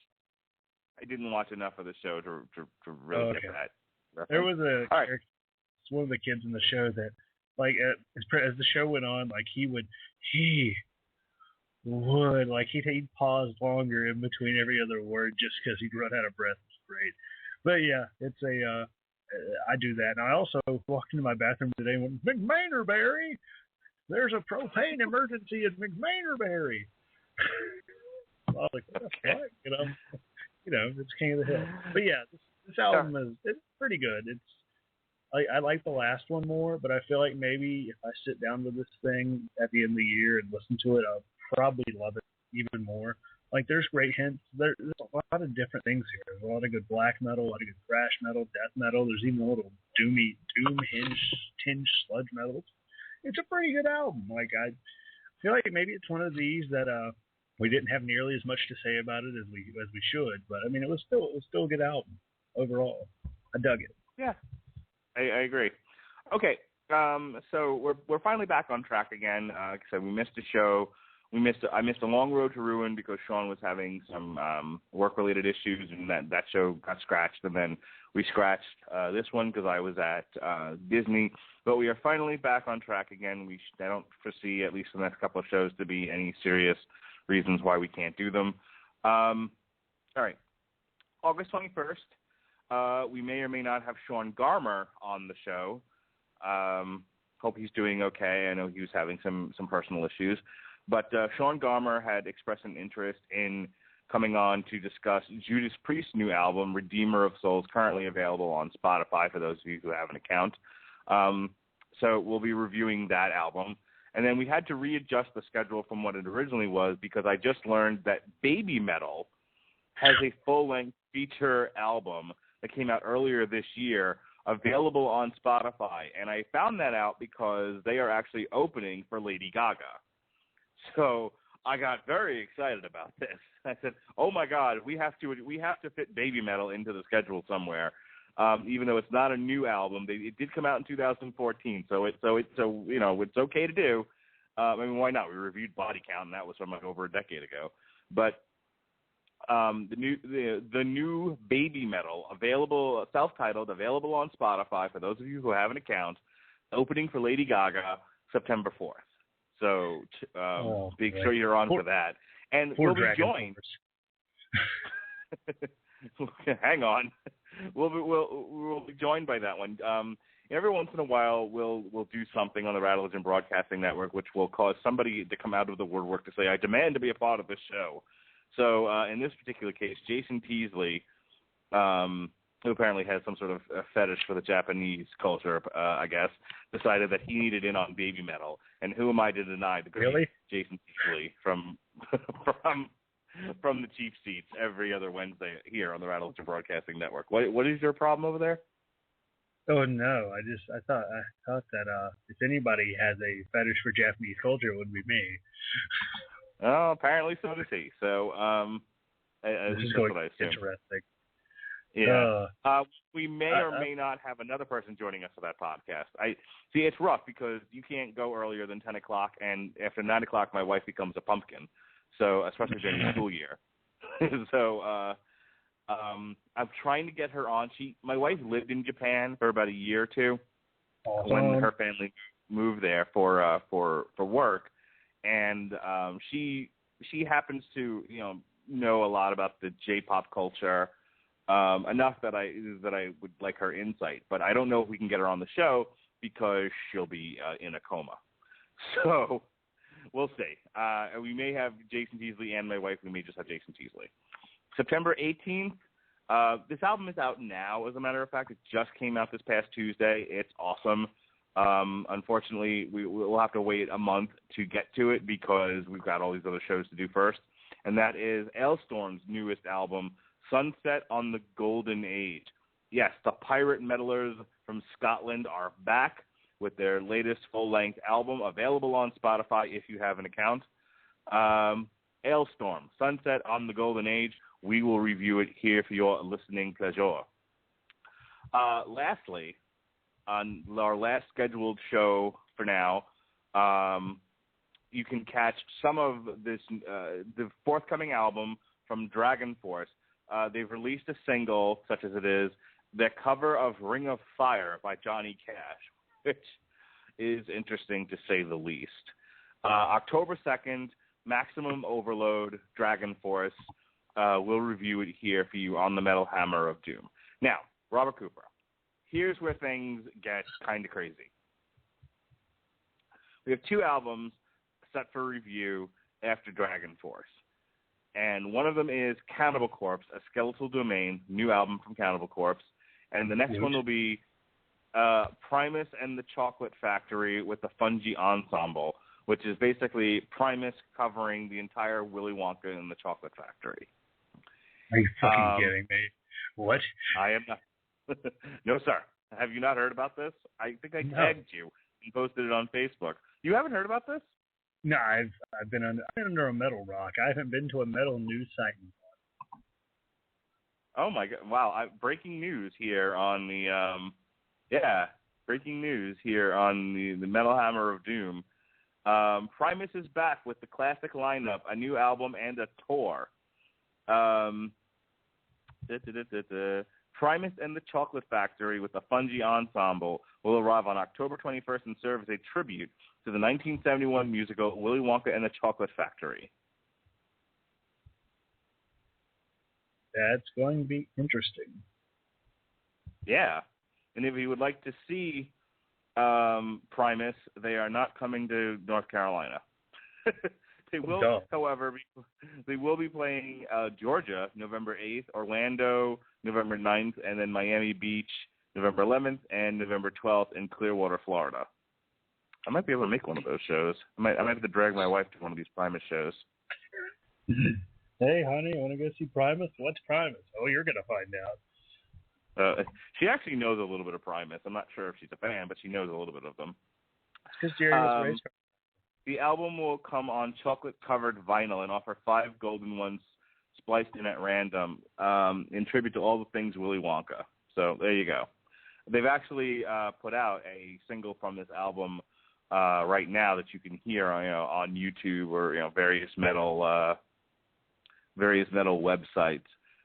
I didn't watch enough of the show to really get that reference. There was a character, it's one of the kids in the show that, like, as the show went on, like he'd pause longer in between every other word just because he'd run out of breath. It's great. But yeah, it's I do that. And I also walked into my bathroom today and went, McMainerberry, there's a propane emergency at McMainerberry. I was like, what the fuck? It's King of the Hill. But yeah, this album it's pretty good. I like the last one more, but I feel like maybe if I sit down with this thing at the end of the year and listen to it, I'll probably love it even more. Like, there's great hints. There's a lot of different things here. There's a lot of good black metal, a lot of good thrash metal, death metal. There's even a little doom-tinged sludge metal. It's a pretty good album. Like, I feel like maybe it's one of these that we didn't have nearly as much to say about it as we should. But I mean, it was still a good album overall. I dug it. Yeah, I agree. Okay, so we're finally back on track again. Like I said, we missed a show. I missed a long road to ruin because Sean was having some work-related issues, and that show got scratched. And then we scratched this one because I was at Disney. But we are finally back on track again. I don't foresee, at least the next couple of shows, to be any serious reasons why we can't do them. All right, August 21st. We may or may not have Sean Garmer on the show. Hope he's doing okay. I know he was having some personal issues. But Sean Garmer had expressed an interest in coming on to discuss Judas Priest's new album, Redeemer of Souls, currently available on Spotify for those of you who have an account. So we'll be reviewing that album. And then we had to readjust the schedule from what it originally was because I just learned that Baby Metal has a full-length feature album that came out earlier this year available on Spotify. And I found that out because they are actually opening for Lady Gaga. So I got very excited about this. I said, "Oh my God, we have to fit Baby Metal into the schedule somewhere." Even though it's not a new album, it did come out in 2014, so it's okay to do. I mean, why not? We reviewed Body Count, and that was from like over a decade ago. But the new Baby Metal, available, self-titled, available on Spotify for those of you who have an account, opening for Lady Gaga September 4th. So be sure you're on for that. And we'll be joined. Hang on. we'll be joined by that one. Every once in a while, we'll do something on the Radulich Broadcasting Network, which will cause somebody to come out of the woodwork to say, "I demand to be a part of this show." So in this particular case, Jason Teasley, who apparently has some sort of fetish for the Japanese culture, I guess, decided that he needed in on baby metal. And who am I to deny the great Jason Teasley from the cheap seats every other Wednesday here on the Radulich Broadcasting Network? What is your problem over there? Oh no, I thought that if anybody has a fetish for Japanese culture, it would be me. Oh, apparently so does he. So this is that's going what I assume. interesting. Yeah. We may or may not have another person joining us for that podcast. It's rough because you can't go earlier than 10 o'clock, and after 9 o'clock, my wife becomes a pumpkin. So, especially during the school year. So, I'm trying to get her on. My wife lived in Japan for about a year or two when her family moved there for work, and she happens to know a lot about the J-pop culture. Enough that I would like her insight, but I don't know if we can get her on the show because she'll be in a coma. So we'll see. We may have Jason Teasley and my wife. We may just have Jason Teasley. September 18th. This album is out now. As a matter of fact, it just came out this past Tuesday. It's awesome. Unfortunately, we'll have to wait a month to get to it because we've got all these other shows to do first, and that is Ailstorm's newest album, Sunset on the Golden Age. Yes, the pirate metalers from Scotland are back with their latest full-length album, available on Spotify if you have an account. Ailstorm, Sunset on the Golden Age. We will review it here for your listening pleasure. Lastly, on our last scheduled show for now, you can catch some of this the forthcoming album from Dragon Force. They've released a single, such as it is, the cover of Ring of Fire by Johnny Cash, which is interesting to say the least. October 2nd, Maximum Overload, Dragon Force. We'll review it here for you on the Metal Hammer of Doom. Now, Robert Cooper, here's where things get kind of crazy. We have two albums set for review after Dragon Force. And one of them is Cannibal Corpse, A Skeletal Domain, new album from Cannibal Corpse. And the next one will be Primus and the Chocolate Factory with the Fungi Ensemble, which is basically Primus covering the entire Willy Wonka and the Chocolate Factory. Are you fucking kidding me? What? I am not. No, sir. Have you not heard about this? I think I tagged you and posted it on Facebook. You haven't heard about this? No, I've been under a metal rock. I haven't been to a metal news site in Oh my God! Wow! Breaking news here on the breaking news here on the Metal Hammer of Doom. Primus is back with the classic lineup, a new album, and a tour. Primus and the Chocolate Factory with the Fungi Ensemble will arrive on October 21st and serve as a tribute to the 1971 musical Willy Wonka and the Chocolate Factory. That's going to be interesting. Yeah. And if you would like to see Primus, they are not coming to North Carolina. They will, however, they will be playing Georgia November 8th, Orlando November 9th, and then Miami Beach November 11th and November 12th in Clearwater, Florida. I might be able to make one of those shows. I might have to drag my wife to one of these Primus shows. Hey, honey, want to go see Primus? What's Primus? Oh, you're going to find out. She actually knows a little bit of Primus. I'm not sure if she's a fan, but she knows a little bit of them. The album will come on chocolate-covered vinyl and offer 5 golden ones spliced in at random in tribute to all the things Willy Wonka. So there you go. They've actually put out a single from this album right now that you can hear on YouTube or various metal websites,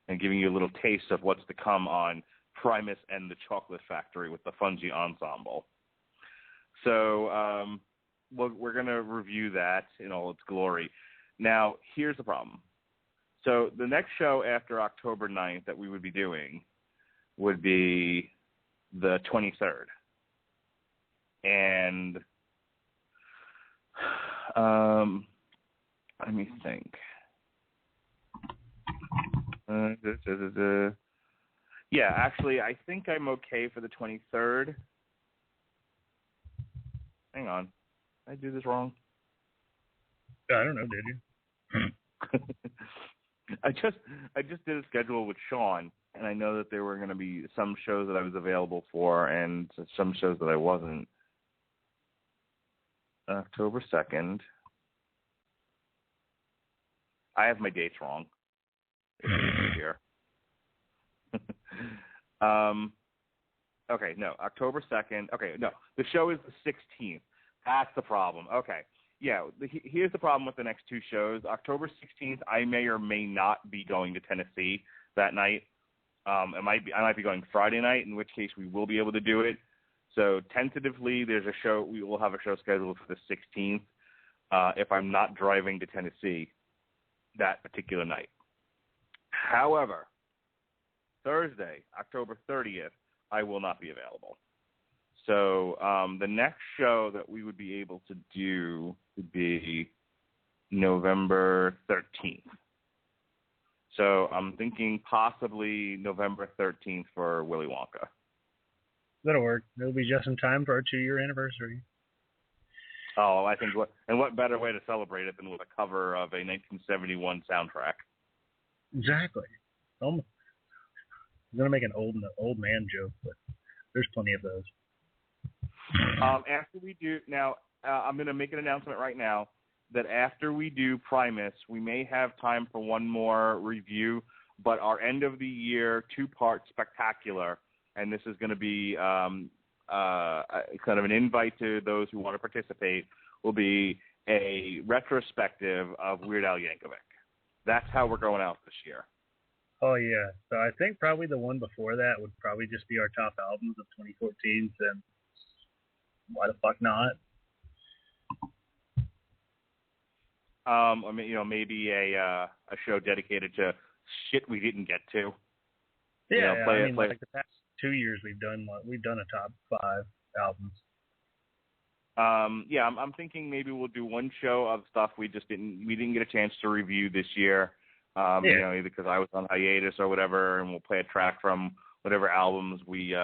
and giving you a little taste of what's to come on Primus and the Chocolate Factory with the Fungi Ensemble. So we're going to review that in all its glory. Now, here's the problem. So the next show after October 9th that we would be doing would be the 23rd. And let me think. Yeah, actually, I think I'm okay for the 23rd. Hang on. Did I do this wrong? I don't know, did you? I just did a schedule with Sean, and I know that there were going to be some shows that I was available for and some shows that I wasn't. October 2nd. I have my dates wrong. It's here. Okay, no, October 2nd. Okay, no, the show is the 16th. That's the problem. Okay, yeah, here's the problem with the next two shows. October 16th, I may or may not be going to Tennessee that night. I might be going Friday night, in which case we will be able to do it. So tentatively, there's a show. We will have a show scheduled for the 16th if I'm not driving to Tennessee that particular night. However, Thursday, October 30th, I will not be available. So the next show that we would be able to do would be November 13th. So I'm thinking possibly November 13th for Willy Wonka. That'll work. It'll be just in time for our 2-year anniversary. Oh, I think what better way to celebrate it than with a cover of a 1971 soundtrack? Exactly. I'm gonna make an old man joke, but there's plenty of those. After we do now, I'm gonna make an announcement right now that after we do Primus, we may have time for one more review, but our end of the year 2-part spectacular. And this is going to be kind of an invite to those who want to participate, will be a retrospective of Weird Al Yankovic. That's how we're going out this year. Oh, yeah. So I think probably the one before that would probably just be our top albums of 2014. Then why the fuck not? I mean, maybe a show dedicated to shit we didn't get to. Yeah, like the past 2 years we've done a top 5 albums. Yeah, I'm thinking maybe we'll do one show of stuff we didn't get a chance to review this year. Either because I was on hiatus or whatever, and we'll play a track from whatever albums we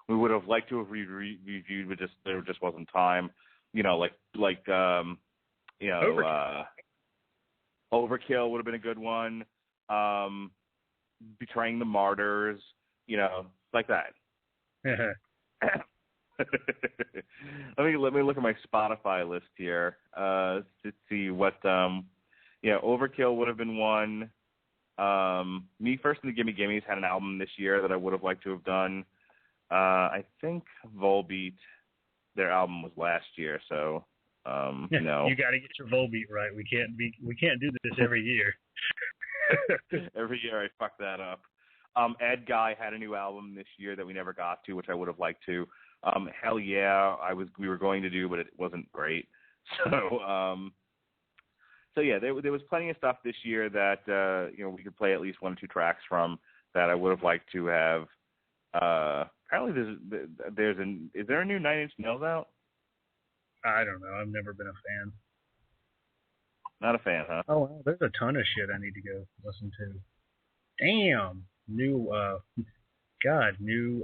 would have liked to have reviewed, but there just wasn't time. Overkill would have been a good one. Betraying the Martyrs, like that. Let me look at my Spotify list here to see what Overkill would have been one. Me First and the Gimme Gimmes had an album this year that I would have liked to have done. I think Volbeat, their album was last year, so no. You got to get your Volbeat right. We can't do this every year. Every year I fuck that up. Ed Guy had a new album this year that we never got to, which I would have liked to. Hell Yeah, we were going to do, but it wasn't great. So yeah, there was plenty of stuff this year that we could play at least 1 or 2 tracks from that I would have liked to have. Apparently, is there a new 9 Inch Nails out? I don't know. I've never been a fan. Not a fan, huh? Oh, well, there's a ton of shit I need to go listen to. Damn. New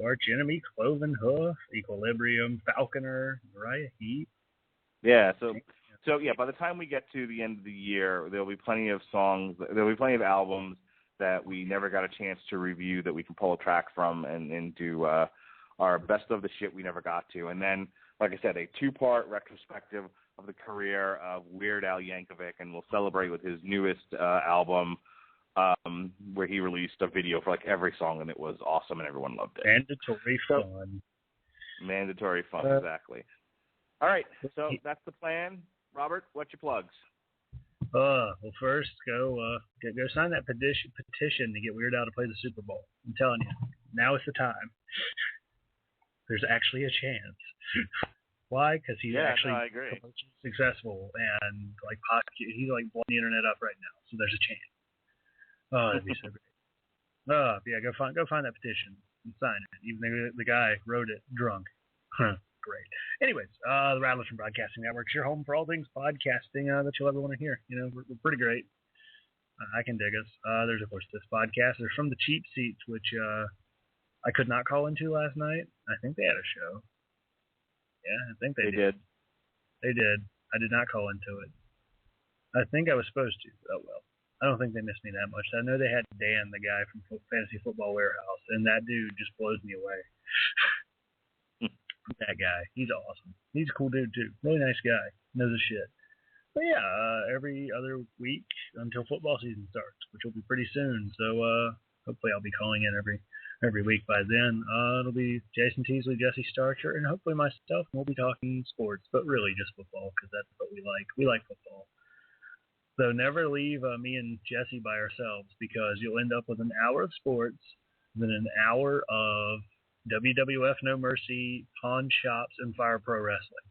Arch Enemy, Cloven Hoof, Equilibrium, Falconer, Uriah Heep. Yeah, so yeah, by the time we get to the end of the year, there'll be plenty of songs, there'll be plenty of albums that we never got a chance to review that we can pull a track from and do our best of the shit we never got to. And then, like I said, a 2-part retrospective of the career of Weird Al Yankovic, and we'll celebrate with his newest album, where he released a video for like every song, and it was awesome, and everyone loved it. Mandatory fun, exactly. All right, so that's the plan. Robert, what's your plugs? Well, first, go sign that petition to get Weird Al to play the Super Bowl. I'm telling you, now is the time. There's actually a chance. Why? Because he's actually successful and he's blowing the internet up right now. So there's a chance. Oh, that'd be so great. Yeah, go find that petition and sign it. Even though the guy wrote it drunk. Great. Anyways, the Radulich from Broadcasting Network, your home for all things podcasting that you'll ever want to hear. We're pretty great. I can dig us. There's, of course, this podcast. There's From the Cheap Seats, which I could not call into last night. I think they had a show. Yeah, I think they did. They did. I did not call into it. I think I was supposed to. Oh, well. I don't think they missed me that much. I know they had Dan, the guy from Fantasy Football Warehouse, and that dude just blows me away. That guy. He's awesome. He's a cool dude, too. Really nice guy. Knows his shit. But yeah, every other week until football season starts, which will be pretty soon. So hopefully I'll be calling in every week by then. It'll be Jason Teasley, Jesse Starcher, and hopefully myself, and we'll be talking sports, but really just football, because that's what we like. We like football. So never leave me and Jesse by ourselves, because you'll end up with an hour of sports, then an hour of WWF No Mercy, Pawn Shops, and Fire Pro Wrestling.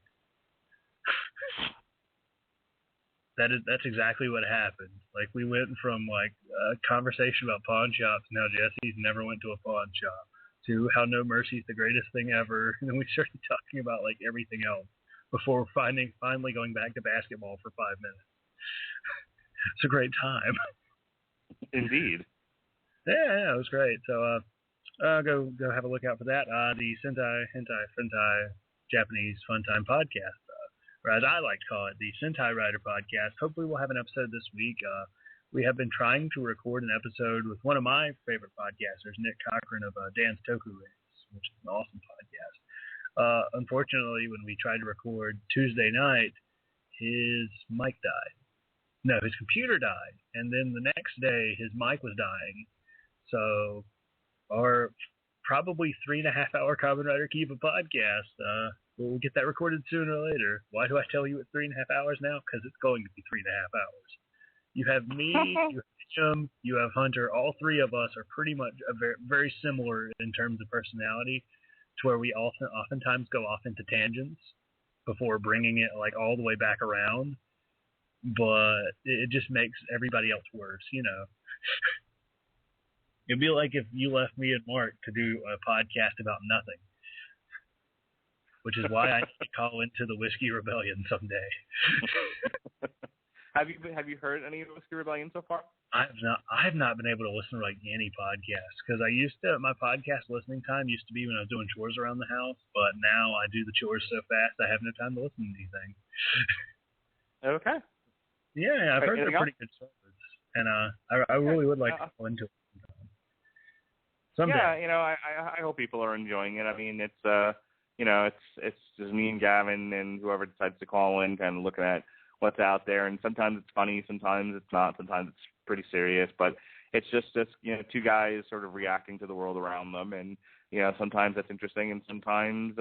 That's exactly what happened. Like, we went from like a conversation about pawn shops and how Jesse's never went to a pawn shop to how No Mercy's the greatest thing ever, and then we started talking about like everything else before finally going back to basketball for 5 minutes. It's a great time. Indeed. Yeah, it was great. So go have a look out for that. The Sentai Japanese Fun Time podcast, or as I like to call it, the Sentai Rider podcast. Hopefully we'll have an episode this week. We have been trying to record an episode with one of my favorite podcasters, Nick Cochran of Dan's Toku Race, which is an awesome podcast. Unfortunately, when we tried to record Tuesday night, his mic died. No, his computer died, and then the next day his mic was dying. So our probably 3.5-hour Kamen Rider Kiva podcast, we'll get that recorded sooner or later. Why do I tell you it's 3.5 hours now? Because it's going to be 3.5 hours. You have me, you have Jim, you have Hunter. All three of us are pretty much very, very similar in terms of personality, to where we oftentimes go off into tangents before bringing it like all the way back around. But it just makes everybody else worse, It'd be like if you left me and Mark to do a podcast about nothing, which is why I need to call into the Whiskey Rebellion someday. Have you heard any of the Whiskey Rebellion so far? I've not been able to listen to like any podcasts, because my podcast listening time used to be when I was doing chores around the house, but now I do the chores so fast I have no time to listen to anything. Okay. Yeah, I've heard they're pretty good shows, and I really would like to go into it someday. Yeah, I hope people are enjoying it. I mean, it's just me and Gavin and whoever decides to call in, kind of looking at what's out there, and sometimes it's funny, sometimes it's not, sometimes it's pretty serious, but it's just two guys sort of reacting to the world around them, and sometimes that's interesting, and sometimes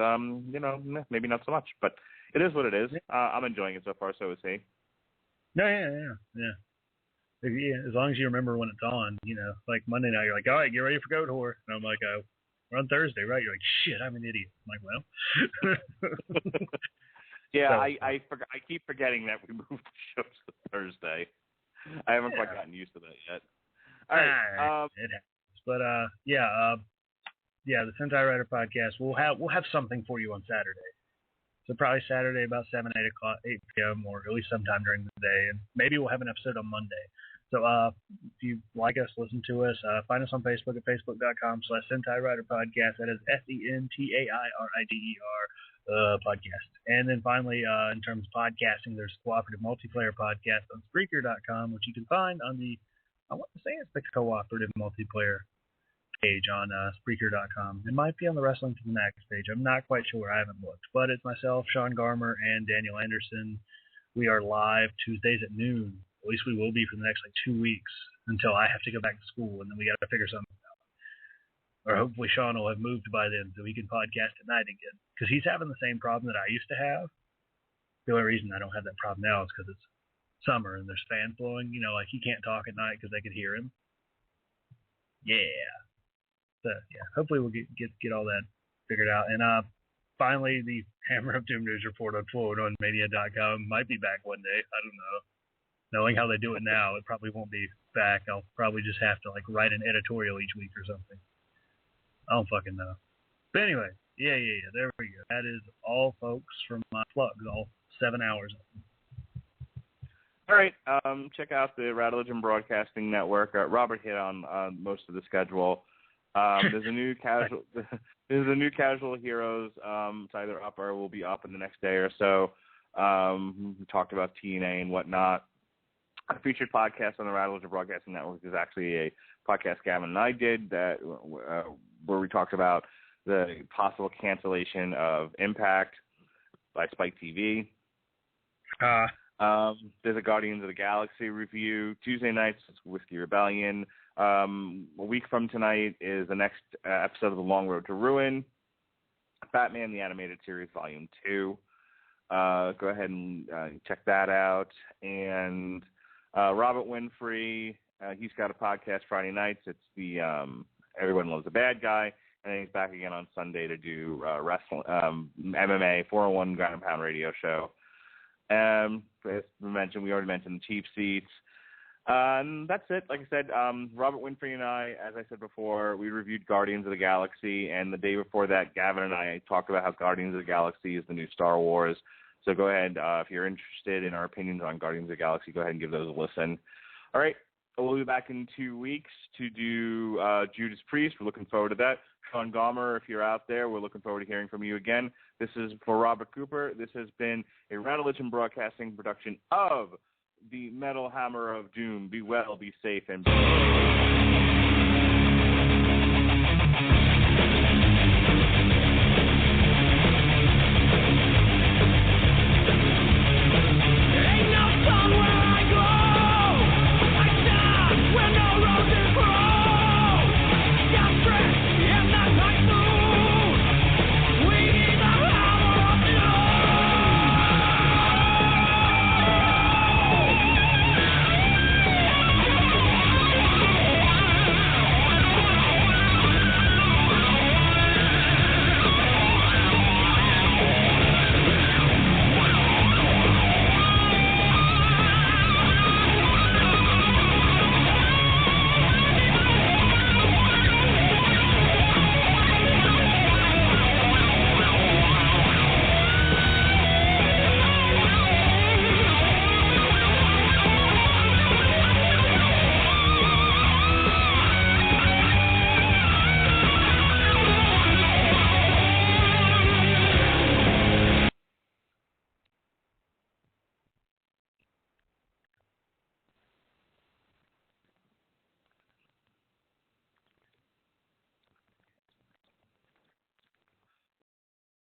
maybe not so much, but it is what it is. I'm enjoying it so far, so is he. Yeah. As long as you remember when it's on, like Monday night, you're like, all right, get ready for Goatwhore, and I'm like, we're on Thursday, right? You're like, shit, I'm an idiot. I'm like, well. Yeah, I keep forgetting that we moved the show to Thursday. I haven't quite gotten used to that yet. All right. It happens. But the Sentai Rider podcast. We'll have something for you on Saturday. So probably Saturday about 7, 8 o'clock, 8 p.m. or at least sometime during the day, and maybe we'll have an episode on Monday. So if you like us, listen to us, find us on Facebook at facebook.com/Sentai Rider Podcast. That is SENTAIRIDER podcast. And then finally, in terms of podcasting, there's Cooperative Multiplayer Podcast on Spreaker.com, which you can find on I want to say it's the Cooperative Multiplayer page on Spreaker.com. It might be on the Wrestling to the Max page. I'm not quite sure. I haven't looked. But it's myself, Sean Garmer, and Daniel Anderson. We are live Tuesdays at noon. At least we will be for the next 2 weeks until I have to go back to school, and then we got to figure something out. Or hopefully Sean will have moved by then so he can podcast at night again. Because he's having the same problem that I used to have. The only reason I don't have that problem now is because it's summer and there's fans blowing. Like he can't talk at night because they could hear him. Yeah. So, yeah, hopefully we'll get all that figured out. And finally, the Hammer of Doom News report on FloatOnMania.com might be back one day. I don't know. Knowing how they do it now, it probably won't be back. I'll probably just have to like write an editorial each week or something. I don't fucking know. But anyway, yeah. There we go. That is all, folks, from my plugs. All 7 hours. All right. Check out the Radulich Broadcasting Network. Robert hit on most of the schedule. There's a new casual. There's a new Casual Heroes. It's either up or will be up in the next day or so. We talked about TNA and whatnot. A featured podcast on the Radulich Broadcasting Network is actually a podcast Gavin and I did that where we talked about the possible cancellation of Impact by Spike TV. There's a Guardians of the Galaxy review. Tuesday nights, it's Whiskey Rebellion. A week from tonight is the next episode of The Long Road to Ruin. Batman, the Animated Series, Volume 2. Go ahead and check that out. And Robert Winfrey, he's got a podcast Friday nights. It's the Everyone Loves a Bad Guy. And he's back again on Sunday to do wrestling, MMA, 401 Ground and Pound radio show. As we already mentioned the cheap seats. And that's it. Like I said, Robert Winfrey and I, as I said before, we reviewed Guardians of the Galaxy, and the day before that, Gavin and I talked about how Guardians of the Galaxy is the new Star Wars. So go ahead, if you're interested in our opinions on Guardians of the Galaxy, go ahead and give those a listen. All right, we'll be back in 2 weeks to do Judas Priest. We're looking forward to that. Sean Gomer, if you're out there, we're looking forward to hearing from you again. This is for Robert Cooper. This has been a Radulich Broadcasting production of the Metal Hammer of Doom. Be well, be safe, and be